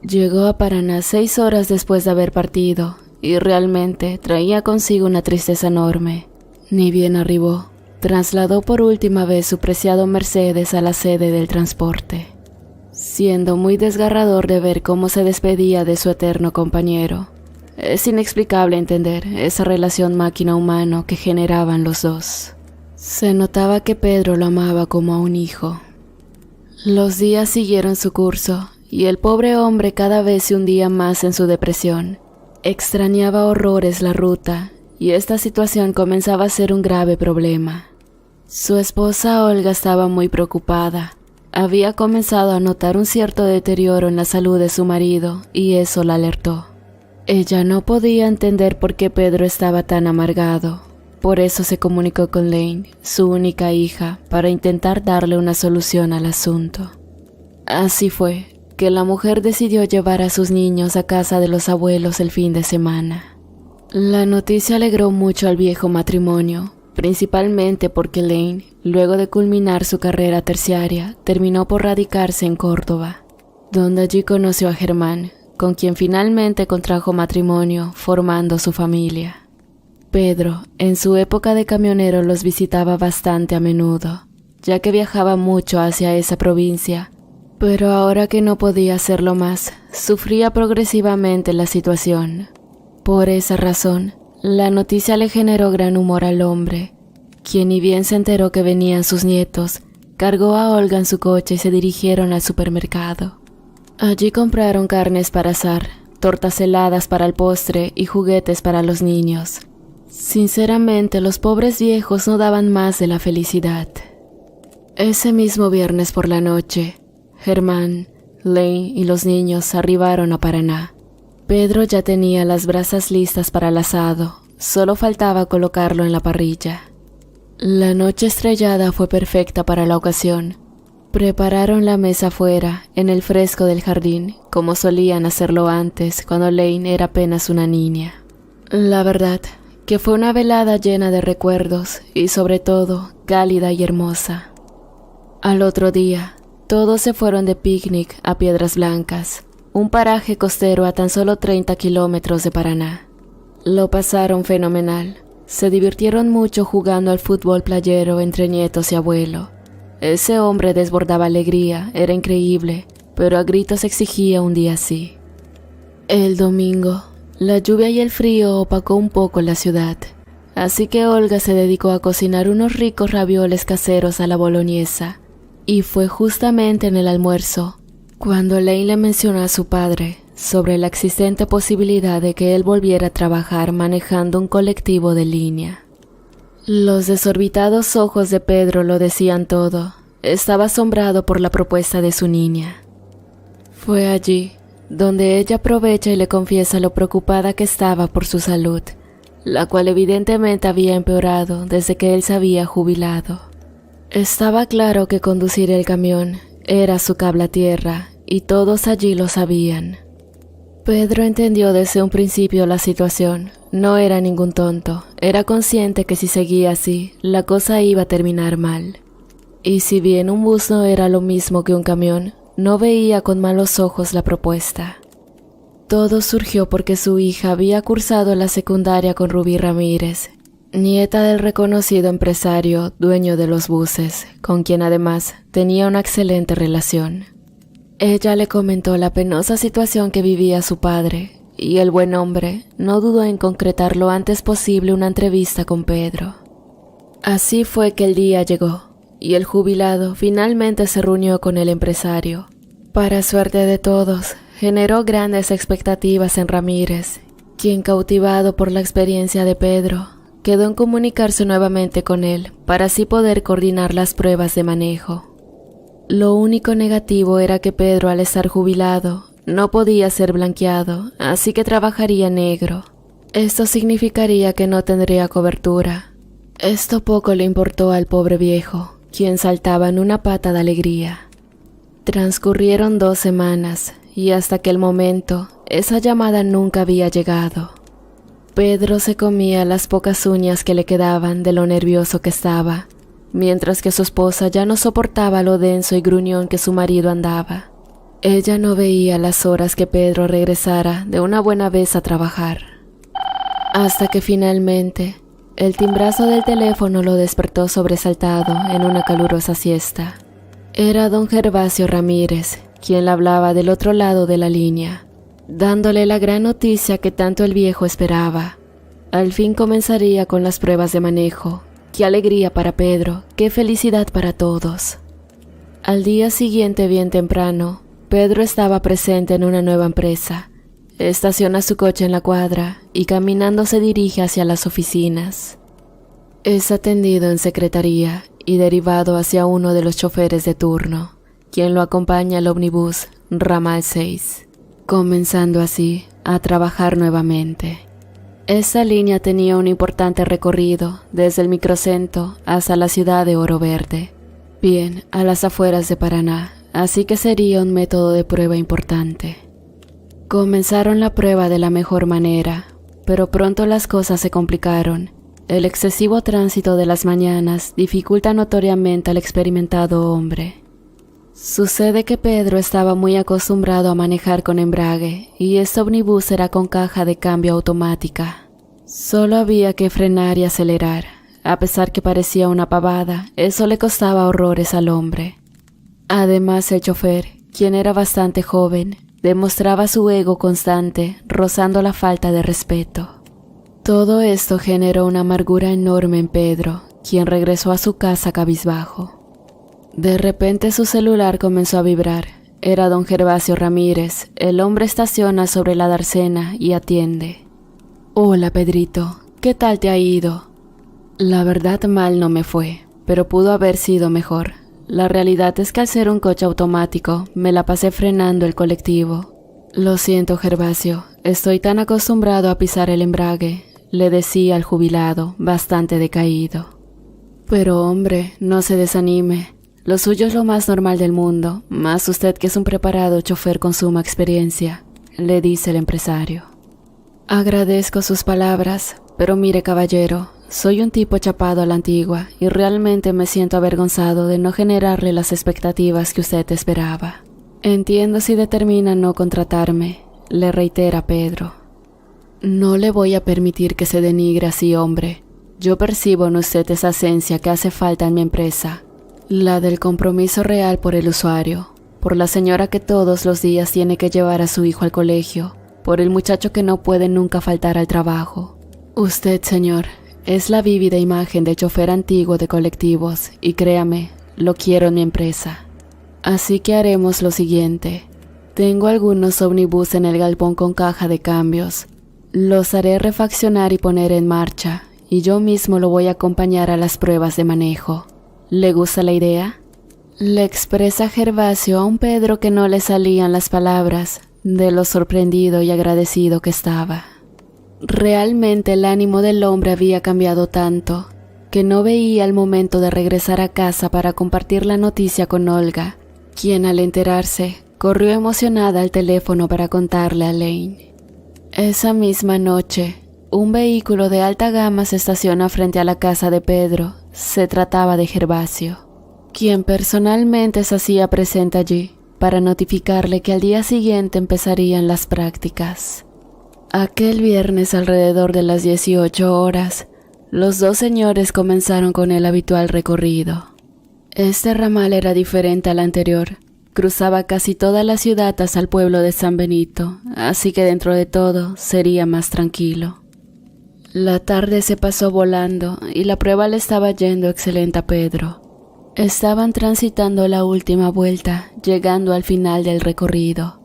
Llegó a Paraná 6 horas después de haber partido y realmente traía consigo una tristeza enorme. Ni bien arribó, trasladó por última vez su preciado Mercedes a la sede del transporte, siendo muy desgarrador de ver cómo se despedía de su eterno compañero. Es inexplicable entender esa relación máquina-humano que generaban los dos. Se notaba que Pedro lo amaba como a un hijo. Los días siguieron su curso y el pobre hombre cada vez se hundía más en su depresión. Extrañaba horrores la ruta y esta situación comenzaba a ser un grave problema. Su esposa Olga estaba muy preocupada. Había comenzado a notar un cierto deterioro en la salud de su marido y eso la alertó. Ella no podía entender por qué Pedro estaba tan amargado. Por eso se comunicó con Lane, su única hija, para intentar darle una solución al asunto. Así fue que la mujer decidió llevar a sus niños a casa de los abuelos el fin de semana. La noticia alegró mucho al viejo matrimonio, principalmente porque Lane, luego de culminar su carrera terciaria, terminó por radicarse en Córdoba, donde allí conoció a Germán, con quien finalmente contrajo matrimonio, formando su familia. Pedro, en su época de camionero, los visitaba bastante a menudo, ya que viajaba mucho hacia esa provincia, pero ahora que no podía hacerlo más, sufría progresivamente la situación. Por esa razón, La noticia le generó gran humor al hombre, quien ni bien se enteró que venían sus nietos, cargó a Olga en su coche y se dirigieron al supermercado. Allí compraron carnes para asar, tortas heladas para el postre y juguetes para los niños. Sinceramente, los pobres viejos no daban más de la felicidad. Ese mismo viernes por la noche, Germán, Lane y los niños arribaron a Paraná. Pedro ya tenía las brasas listas para el asado, solo faltaba colocarlo en la parrilla. La noche estrellada fue perfecta para la ocasión. Prepararon la mesa afuera, en el fresco del jardín, como solían hacerlo antes, cuando Lane era apenas una niña. La verdad, que fue una velada llena de recuerdos y sobre todo, cálida y hermosa. Al otro día, todos se fueron de picnic a Piedras Blancas, un paraje costero a tan solo 30 kilómetros de Paraná. Lo pasaron fenomenal. Se divirtieron mucho jugando al fútbol playero entre nietos y abuelo. Ese hombre desbordaba alegría, era increíble, pero a gritos exigía un día así. El domingo, la lluvia y el frío opacó un poco la ciudad, así que Olga se dedicó a cocinar unos ricos ravioles caseros a la boloñesa, y fue justamente en el almuerzo cuando Lane le mencionó a su padre sobre la existente posibilidad de que él volviera a trabajar manejando un colectivo de línea. Los desorbitados ojos de Pedro lo decían todo. Estaba asombrado por la propuesta de su niña. Fue allí donde ella aprovecha y le confiesa lo preocupada que estaba por su salud, la cual evidentemente había empeorado desde que él se había jubilado. Estaba claro que conducir el camión era su cable a tierra y todos allí lo sabían. Pedro entendió desde un principio la situación. No era ningún tonto, era consciente que si seguía así, la cosa iba a terminar mal. Y si bien un bus no era lo mismo que un camión, no veía con malos ojos la propuesta. Todo surgió porque su hija había cursado la secundaria con Rubí Ramírez, nieta del reconocido empresario dueño de los buses, con quien además tenía una excelente relación. Ella le comentó la penosa situación que vivía su padre, y el buen hombre no dudó en concretar lo antes posible una entrevista con Pedro. Así fue que el día llegó, y el jubilado finalmente se reunió con el empresario. Para suerte de todos, generó grandes expectativas en Ramírez, quien, cautivado por la experiencia de Pedro, quedó en comunicarse nuevamente con él para así poder coordinar las pruebas de manejo. Lo único negativo era que Pedro, al estar jubilado, no podía ser blanqueado, así que trabajaría negro. Esto significaría que no tendría cobertura. Esto poco le importó al pobre viejo, quien saltaba en una pata de alegría. Transcurrieron 2 semanas, y hasta aquel momento, esa llamada nunca había llegado. Pedro se comía las pocas uñas que le quedaban de lo nervioso que estaba, mientras que su esposa ya no soportaba lo denso y gruñón que su marido andaba. Ella no veía las horas que Pedro regresara de una buena vez a trabajar. Hasta que finalmente, el timbrazo del teléfono lo despertó sobresaltado en una calurosa siesta. Era don Gervasio Ramírez, quien le hablaba del otro lado de la línea, dándole la gran noticia que tanto el viejo esperaba. Al fin comenzaría con las pruebas de manejo. ¡Qué alegría para Pedro! ¡Qué felicidad para todos! Al día siguiente, bien temprano, Pedro estaba presente en una nueva empresa. Estaciona su coche en la cuadra y caminando se dirige hacia las oficinas. Es atendido en secretaría y derivado hacia uno de los choferes de turno, quien lo acompaña al ómnibus Ramal 6, comenzando así a trabajar nuevamente. Esa línea tenía un importante recorrido desde el microcentro hasta la ciudad de Oro Verde, bien a las afueras de Paraná, así que sería un método de prueba importante. Comenzaron la prueba de la mejor manera, pero pronto las cosas se complicaron. El excesivo tránsito de las mañanas dificulta notoriamente al experimentado hombre. Sucede que Pedro estaba muy acostumbrado a manejar con embrague y este ómnibus era con caja de cambio automática. Solo había que frenar y acelerar. A pesar que parecía una pavada, eso le costaba horrores al hombre. Además, el chofer, quien era bastante joven, demostraba su ego constante, rozando la falta de respeto. Todo esto generó una amargura enorme en Pedro, quien regresó a su casa cabizbajo. De repente su celular comenzó a vibrar. Era don Gervasio Ramírez. El hombre estaciona sobre la dársena y atiende. «Hola, Pedrito. ¿Qué tal te ha ido?» «La verdad, mal no me fue, pero pudo haber sido mejor. La realidad es que al ser un coche automático, me la pasé frenando el colectivo. Lo siento, Gervasio. Estoy tan acostumbrado a pisar el embrague», le decía al jubilado, bastante decaído. «Pero hombre, no se desanime. Lo suyo es lo más normal del mundo, más usted que es un preparado chofer con suma experiencia», le dice el empresario. «Agradezco sus palabras, pero mire, caballero, soy un tipo chapado a la antigua y realmente me siento avergonzado de no generarle las expectativas que usted esperaba. Entiendo si determina no contratarme», le reitera Pedro. «No le voy a permitir que se denigre así, hombre. Yo percibo en usted esa esencia que hace falta en mi empresa, la del compromiso real por el usuario, por la señora que todos los días tiene que llevar a su hijo al colegio, por el muchacho que no puede nunca faltar al trabajo. Usted, señor, es la vívida imagen de chofer antiguo de colectivos y créame, lo quiero en mi empresa. Así que haremos lo siguiente. Tengo algunos ómnibus en el galpón con caja de cambios. Los haré refaccionar y poner en marcha, y yo mismo lo voy a acompañar a las pruebas de manejo. ¿Le gusta la idea?», le expresa Gervasio a un Pedro que no le salían las palabras de lo sorprendido y agradecido que estaba. Realmente el ánimo del hombre había cambiado tanto que no veía el momento de regresar a casa para compartir la noticia con Olga, quien al enterarse corrió emocionada al teléfono para contarle a Lane. Esa misma noche, un vehículo de alta gama se estaciona frente a la casa de Pedro. Se trataba de Gervasio, quien personalmente se hacía presente allí para notificarle que al día siguiente empezarían las prácticas. Aquel viernes alrededor de las 18 horas, los dos señores comenzaron con el habitual recorrido. Este ramal era diferente al anterior. Cruzaba casi toda la ciudad hasta el pueblo de San Benito, así que dentro de todo sería más tranquilo. La tarde se pasó volando y la prueba le estaba yendo excelente a Pedro. Estaban transitando la última vuelta, llegando al final del recorrido.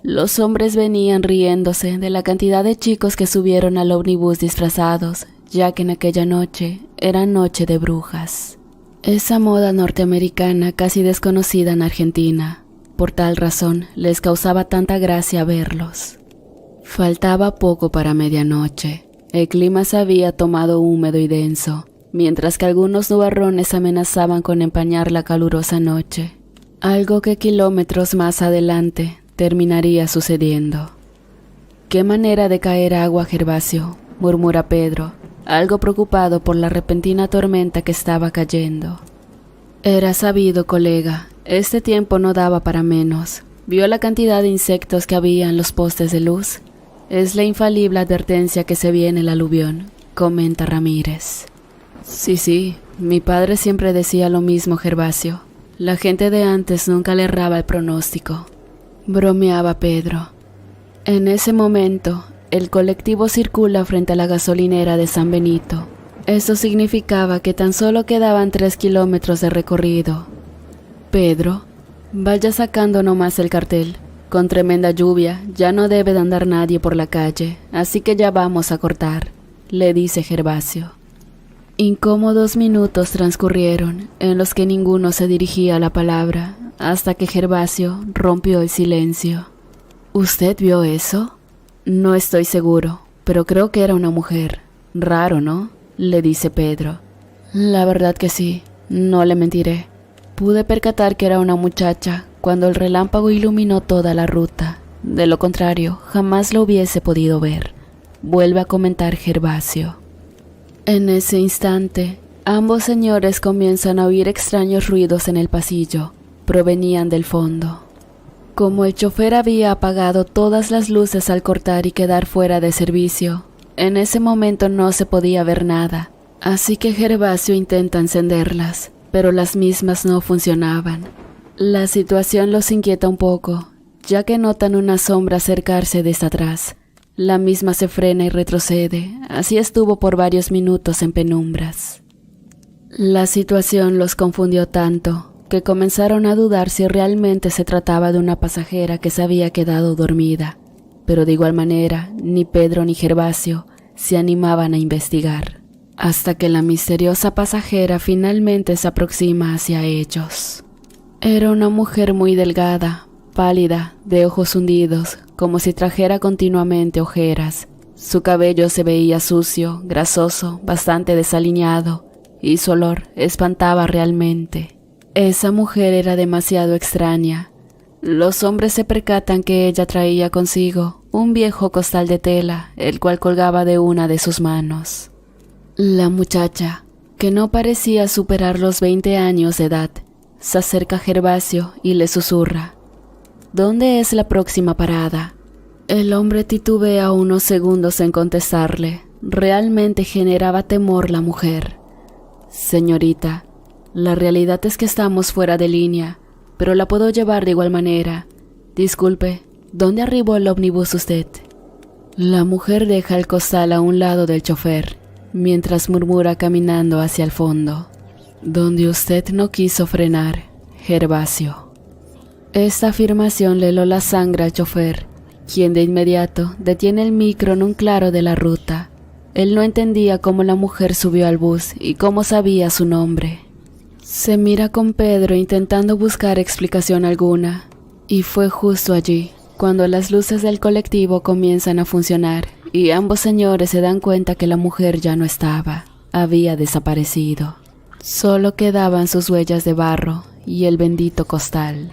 Los hombres venían riéndose de la cantidad de chicos que subieron al ómnibus disfrazados, ya que en aquella noche era noche de brujas. Esa moda norteamericana casi desconocida en Argentina. Por tal razón, les causaba tanta gracia verlos. Faltaba poco para medianoche. El clima se había tomado húmedo y denso, mientras que algunos nubarrones amenazaban con empañar la calurosa noche. Algo que kilómetros más adelante terminaría sucediendo. «Qué manera de caer agua, Gervasio», murmura Pedro, algo preocupado por la repentina tormenta que estaba cayendo. «Era sabido, colega, este tiempo no daba para menos. ¿Vio la cantidad de insectos que había en los postes de luz? Es la infalible advertencia que se viene el aluvión», comenta Ramírez. Sí, mi padre siempre decía lo mismo, Gervasio. La gente de antes nunca le erraba el pronóstico», bromeaba Pedro. En ese momento, el colectivo circula frente a la gasolinera de San Benito. Eso significaba que tan solo quedaban 3 kilómetros de recorrido. «Pedro, vaya sacando nomás el cartel. Con tremenda lluvia, ya no debe de andar nadie por la calle, así que ya vamos a cortar», le dice Gervasio. Incómodos minutos transcurrieron, en los que ninguno se dirigía la palabra, hasta que Gervasio rompió el silencio. «¿Usted vio eso?» «No estoy seguro, pero creo que era una mujer. Raro, ¿no?», le dice Pedro. «La verdad que sí, no le mentiré. Pude percatar que era una muchacha cuando el relámpago iluminó toda la ruta. De lo contrario, jamás lo hubiese podido ver», vuelve a comentar Gervasio. En ese instante, ambos señores comienzan a oír extraños ruidos en el pasillo. Provenían del fondo. Como el chofer había apagado todas las luces al cortar y quedar fuera de servicio, en ese momento no se podía ver nada, así que Gervasio intenta encenderlas, pero las mismas no funcionaban. La situación los inquieta un poco, ya que notan una sombra acercarse desde atrás. La misma se frena y retrocede. Así estuvo por varios minutos en penumbras. La situación los confundió tanto que comenzaron a dudar si realmente se trataba de una pasajera que se había quedado dormida, pero de igual manera ni Pedro ni Gervasio se animaban a investigar, hasta que la misteriosa pasajera finalmente se aproxima hacia ellos. Era una mujer muy delgada, pálida, de ojos hundidos, como si trajera continuamente ojeras. Su cabello se veía sucio, grasoso, bastante desaliñado, y su olor espantaba realmente. Esa mujer era demasiado extraña. Los hombres se percatan que ella traía consigo un viejo costal de tela, el cual colgaba de una de sus manos. La muchacha, que no parecía superar los 20 años de edad, se acerca a Gervasio y le susurra: ¿Dónde es la próxima parada? El hombre titubea unos segundos en contestarle. Realmente generaba temor la mujer. Señorita, la realidad es que estamos fuera de línea, pero la puedo llevar de igual manera. Disculpe, ¿dónde arribó el ómnibus usted? La mujer deja el costal a un lado del chofer, mientras murmura caminando hacia el fondo. Donde usted no quiso frenar, Gervasio. Esta afirmación le heló la sangre al chofer, quien de inmediato detiene el micro en un claro de la ruta. Él no entendía cómo la mujer subió al bus y cómo sabía su nombre. Se mira con Pedro intentando buscar explicación alguna, y fue justo allí cuando las luces del colectivo comienzan a funcionar y ambos señores se dan cuenta que la mujer ya no estaba, había desaparecido. Solo quedaban sus huellas de barro y el bendito costal.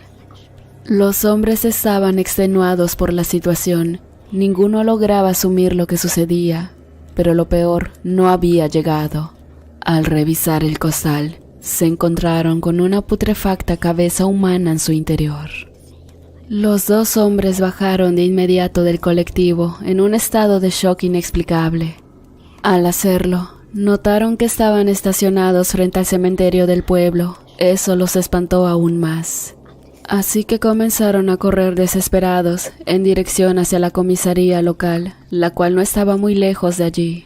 Los hombres estaban extenuados por la situación, ninguno lograba asumir lo que sucedía, pero lo peor no había llegado. Al revisar el costal, se encontraron con una putrefacta cabeza humana en su interior. Los dos hombres bajaron de inmediato del colectivo en un estado de shock inexplicable. Al hacerlo, notaron que estaban estacionados frente al cementerio del pueblo. Eso los espantó aún más. Así que comenzaron a correr desesperados en dirección hacia la comisaría local, la cual no estaba muy lejos de allí.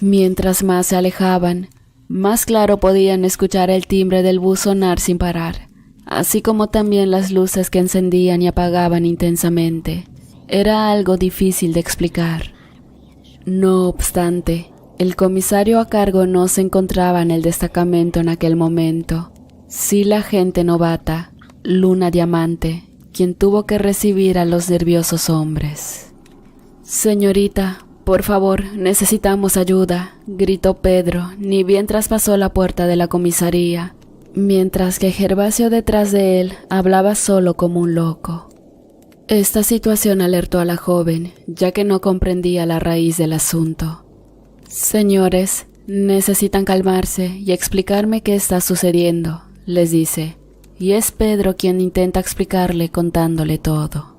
Mientras más se alejaban, más claro podían escuchar el timbre del bus sonar sin parar, así como también las luces que encendían y apagaban intensamente. Era algo difícil de explicar. No obstante, el comisario a cargo no se encontraba en el destacamento en aquel momento. Sí, la agente novata, Luna Diamante, quien tuvo que recibir a los nerviosos hombres. «Señorita, por favor, necesitamos ayuda», gritó Pedro, ni bien traspasó la puerta de la comisaría, mientras que Gervasio detrás de él hablaba solo como un loco. Esta situación alertó a la joven, ya que no comprendía la raíz del asunto. «Señores, necesitan calmarse y explicarme qué está sucediendo», les dice, y es Pedro quien intenta explicarle contándole todo.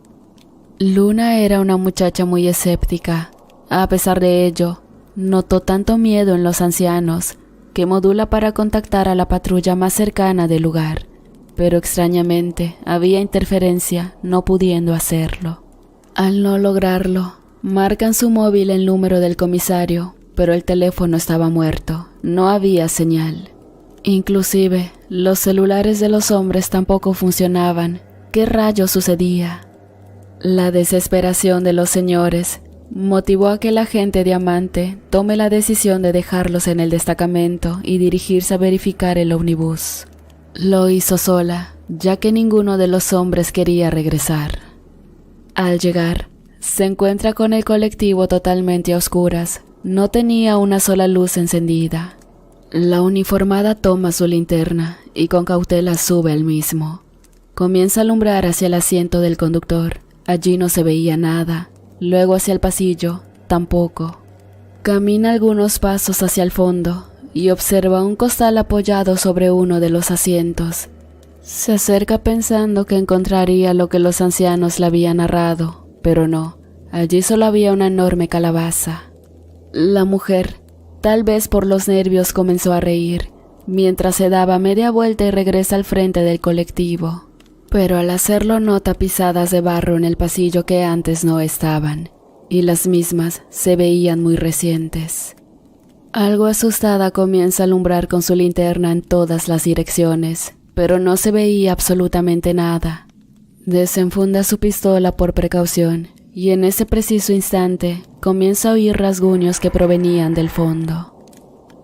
Luna era una muchacha muy escéptica. A pesar de ello, notó tanto miedo en los ancianos que modula para contactar a la patrulla más cercana del lugar, pero extrañamente había interferencia, no pudiendo hacerlo. Al no lograrlo, marcan su móvil el número del comisario, pero el teléfono estaba muerto, no había señal. Inclusive, los celulares de los hombres tampoco funcionaban. ¿Qué rayos sucedía? La desesperación de los señores motivó a que el agente Diamante tome la decisión de dejarlos en el destacamento y dirigirse a verificar el ómnibus. Lo hizo sola, ya que ninguno de los hombres quería regresar. Al llegar, se encuentra con el colectivo totalmente a oscuras. No tenía una sola luz encendida. La uniformada toma su linterna y con cautela sube al mismo. Comienza a alumbrar hacia el asiento del conductor. Allí no se veía nada. Luego hacia el pasillo, tampoco. Camina algunos pasos hacia el fondo y observa un costal apoyado sobre uno de los asientos. Se acerca pensando que encontraría lo que los ancianos le habían narrado, pero no. Allí solo había una enorme calabaza. La mujer, tal vez por los nervios, comenzó a reír, mientras se daba media vuelta y regresa al frente del colectivo. Pero al hacerlo nota pisadas de barro en el pasillo que antes no estaban, y las mismas se veían muy recientes. Algo asustada comienza a alumbrar con su linterna en todas las direcciones, pero no se veía absolutamente nada. Desenfunda su pistola por precaución y en ese preciso instante comienza a oír rasguños que provenían del fondo.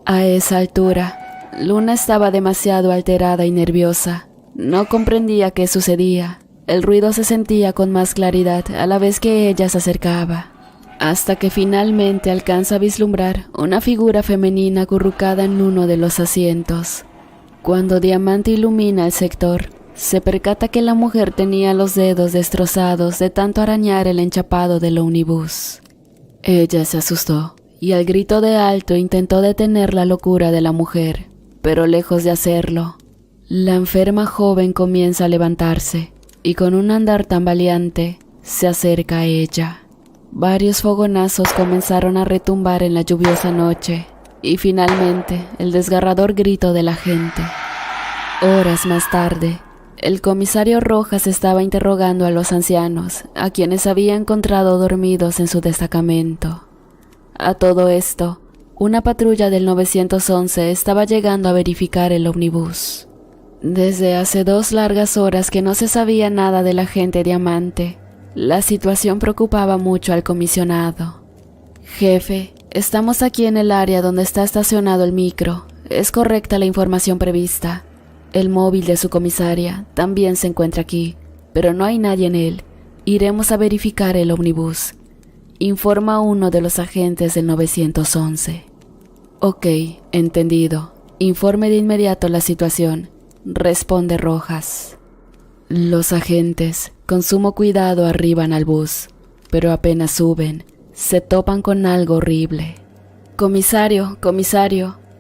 A esa altura, Luna estaba demasiado alterada y nerviosa. No comprendía qué sucedía. El ruido se sentía con más claridad a la vez que ella se acercaba, hasta que finalmente alcanza a vislumbrar una figura femenina acurrucada en uno de los asientos. Cuando Diamante ilumina el sector, se percata que la mujer tenía los dedos destrozados de tanto arañar el enchapado del ómnibus. Ella se asustó y al grito de alto intentó detener la locura de la mujer, pero lejos de hacerlo, la enferma joven comienza a levantarse y con un andar tambaleante se acerca a ella. Varios fogonazos comenzaron a retumbar en la lluviosa noche y finalmente el desgarrador grito de la gente. Horas más tarde, el comisario Rojas estaba interrogando a los ancianos, a quienes había encontrado dormidos en su destacamento. A todo esto, una patrulla del 911 estaba llegando a verificar el ómnibus. Desde hace 2 largas horas que no se sabía nada del agente Diamante. La situación preocupaba mucho al comisionado. Jefe, estamos aquí en el área donde está estacionado el micro. Es correcta la información prevista. El móvil de su comisaria también se encuentra aquí, pero no hay nadie en él. Iremos a verificar el ómnibus, informa uno de los agentes del 911. Ok, entendido. Informe de inmediato la situación, responde Rojas. Los agentes, con sumo cuidado, arriban al bus, pero apenas suben, se topan con algo horrible. Comisario,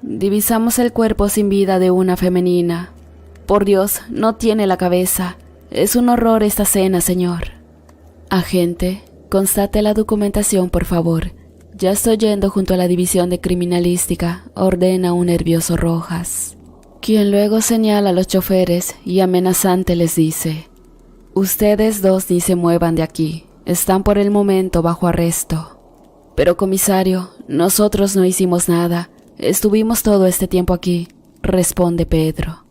divisamos el cuerpo sin vida de una femenina. Por Dios, no tiene la cabeza. Es un horror esta escena, señor. Agente, constate la documentación, por favor. Ya estoy yendo junto a la división de criminalística, ordena un nervioso Rojas, quien luego señala a los choferes y amenazante les dice: ustedes 2 ni se muevan de aquí, están por el momento bajo arresto. Pero comisario, nosotros no hicimos nada, estuvimos todo este tiempo aquí, responde Pedro.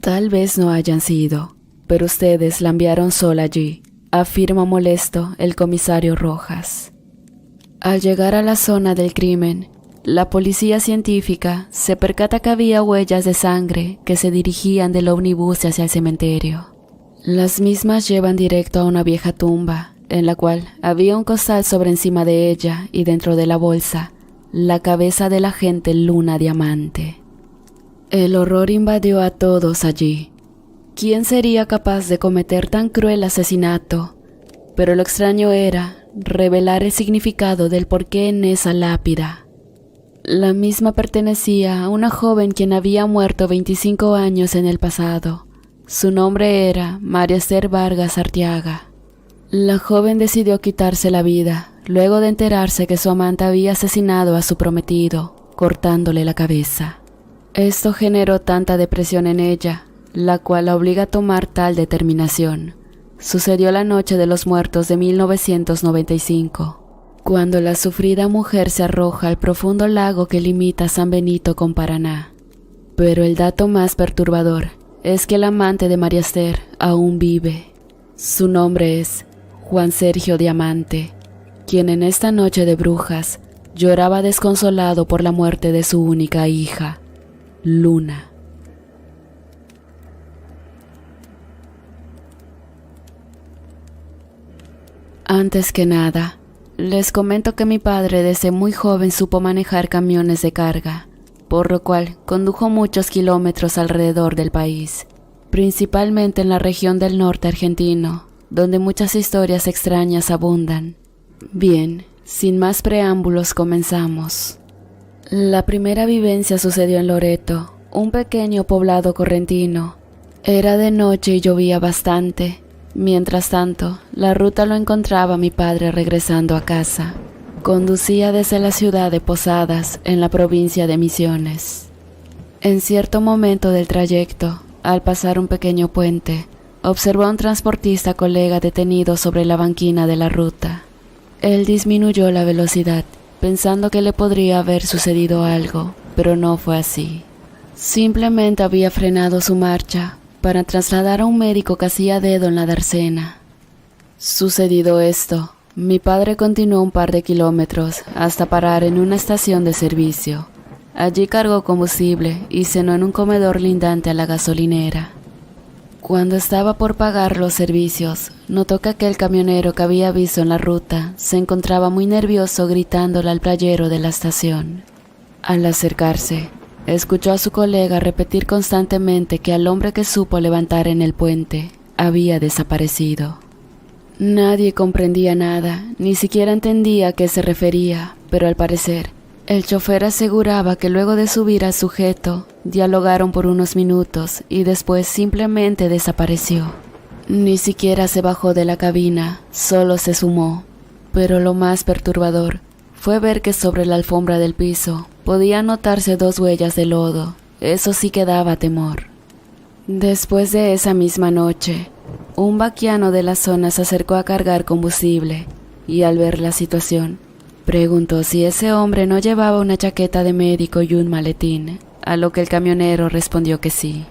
Tal vez no hayan sido, pero ustedes la enviaron sola allí, afirma molesto el comisario Rojas. Al llegar a la zona del crimen, la policía científica se percata que había huellas de sangre que se dirigían del ómnibus hacia el cementerio. Las mismas llevan directo a una vieja tumba, en la cual había un costal sobre encima de ella y dentro de la bolsa, la cabeza del agente Luna Diamante. El horror invadió a todos allí. ¿Quién sería capaz de cometer tan cruel asesinato? Pero lo extraño era revelar el significado del porqué en esa lápida. La misma pertenecía a una joven quien había muerto 25 años en el pasado. Su nombre era María Esther Vargas Arteaga. La joven decidió quitarse la vida luego de enterarse que su amante había asesinado a su prometido, cortándole la cabeza. Esto generó tanta depresión en ella, la cual la obliga a tomar tal determinación. Sucedió la noche de los muertos de 1995. Cuando la sufrida mujer se arroja al profundo lago que limita San Benito con Paraná. Pero el dato más perturbador es que el amante de María Esther aún vive. Su nombre es Juan Sergio Diamante, quien en esta noche de brujas lloraba desconsolado por la muerte de su única hija, Luna. Antes que nada, les comento que mi padre desde muy joven supo manejar camiones de carga, por lo cual condujo muchos kilómetros alrededor del país, principalmente en la región del norte argentino, donde muchas historias extrañas abundan. Bien, sin más preámbulos comenzamos. La primera vivencia sucedió en Loreto, un pequeño poblado correntino. Era de noche y llovía bastante. Mientras tanto, la ruta lo encontraba mi padre regresando a casa. Conducía desde la ciudad de Posadas, en la provincia de Misiones. En cierto momento del trayecto, al pasar un pequeño puente, observó a un transportista colega detenido sobre la banquina de la ruta. Él disminuyó la velocidad, pensando que le podría haber sucedido algo, pero no fue así. Simplemente había frenado su marcha para trasladar a un médico que hacía dedo en la dársena. Sucedido esto, mi padre continuó un par de kilómetros hasta parar en una estación de servicio. Allí cargó combustible y cenó en un comedor lindante a la gasolinera. Cuando estaba por pagar los servicios, notó que aquel camionero que había visto en la ruta se encontraba muy nervioso gritándole al playero de la estación. Al acercarse, escuchó a su colega repetir constantemente que al hombre que supo levantar en el puente había desaparecido. Nadie comprendía nada, ni siquiera entendía a qué se refería, pero al parecer, el chofer aseguraba que luego de subir al sujeto, dialogaron por unos minutos y después simplemente desapareció. Ni siquiera se bajó de la cabina, solo se sumó. Pero lo más perturbador fue ver que sobre la alfombra del piso podía notarse 2 huellas de lodo. Eso sí que daba temor. Después de esa misma noche, un vaquiano de la zona se acercó a cargar combustible y al ver la situación, preguntó si ese hombre no llevaba una chaqueta de médico y un maletín, a lo que el camionero respondió que sí.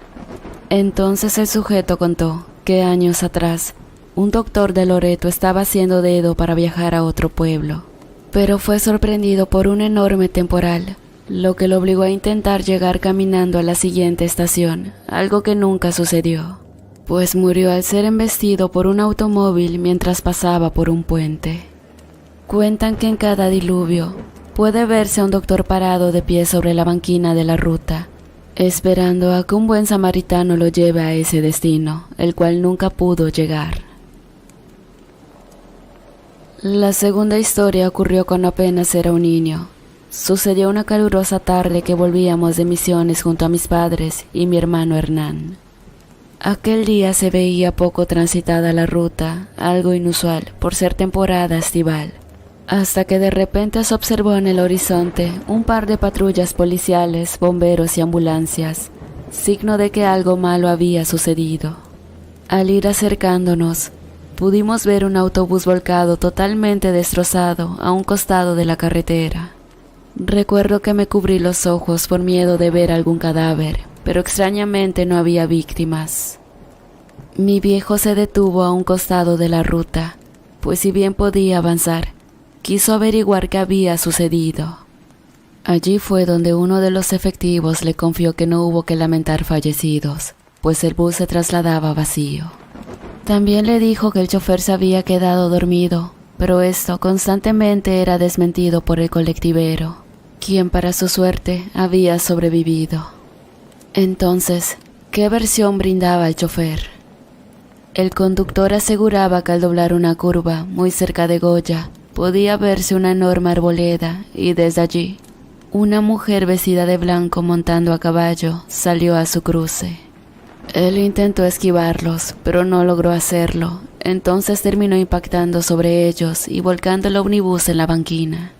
Entonces el sujeto contó que años atrás, un doctor de Loreto estaba haciendo dedo para viajar a otro pueblo, pero fue sorprendido por un enorme temporal, lo que lo obligó a intentar llegar caminando a la siguiente estación, algo que nunca sucedió, pues murió al ser embestido por un automóvil mientras pasaba por un puente. Cuentan que en cada diluvio puede verse a un doctor parado de pie sobre la banquina de la ruta, esperando a que un buen samaritano lo lleve a ese destino, el cual nunca pudo llegar. La segunda historia ocurrió cuando apenas era un niño. Sucedió una calurosa tarde que volvíamos de misiones junto a mis padres y mi hermano Hernán. Aquel día se veía poco transitada la ruta, algo inusual por ser temporada estival, hasta que de repente se observó en el horizonte un par de patrullas policiales, bomberos y ambulancias, signo de que algo malo había sucedido. Al ir acercándonos, pudimos ver un autobús volcado totalmente destrozado a un costado de la carretera. Recuerdo que me cubrí los ojos por miedo de ver algún cadáver, pero extrañamente no había víctimas. Mi viejo se detuvo a un costado de la ruta, pues si bien podía avanzar, quiso averiguar qué había sucedido. Allí fue donde uno de los efectivos le confió que no hubo que lamentar fallecidos, pues el bus se trasladaba vacío. También le dijo que el chofer se había quedado dormido, pero esto constantemente era desmentido por el colectivero, quien para su suerte había sobrevivido. Entonces, ¿qué versión brindaba el chofer? El conductor aseguraba que al doblar una curva muy cerca de Goya, podía verse una enorme arboleda y desde allí, una mujer vestida de blanco montando a caballo salió a su cruce. Él intentó esquivarlos, pero no logró hacerlo, entonces terminó impactando sobre ellos y volcando el ómnibus en la banquina.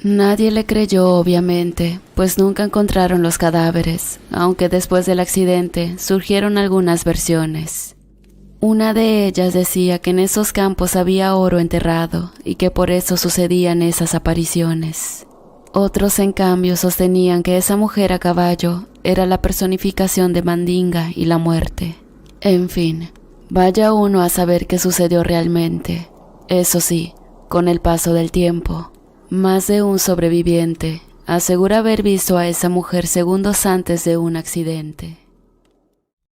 Nadie le creyó, obviamente, pues nunca encontraron los cadáveres, aunque después del accidente surgieron algunas versiones. Una de ellas decía que en esos campos había oro enterrado y que por eso sucedían esas apariciones. Otros, en cambio, sostenían que esa mujer a caballo era la personificación de Mandinga y la muerte. En fin, vaya uno a saber qué sucedió realmente. Eso sí, con el paso del tiempo, más de un sobreviviente asegura haber visto a esa mujer segundos antes de un accidente.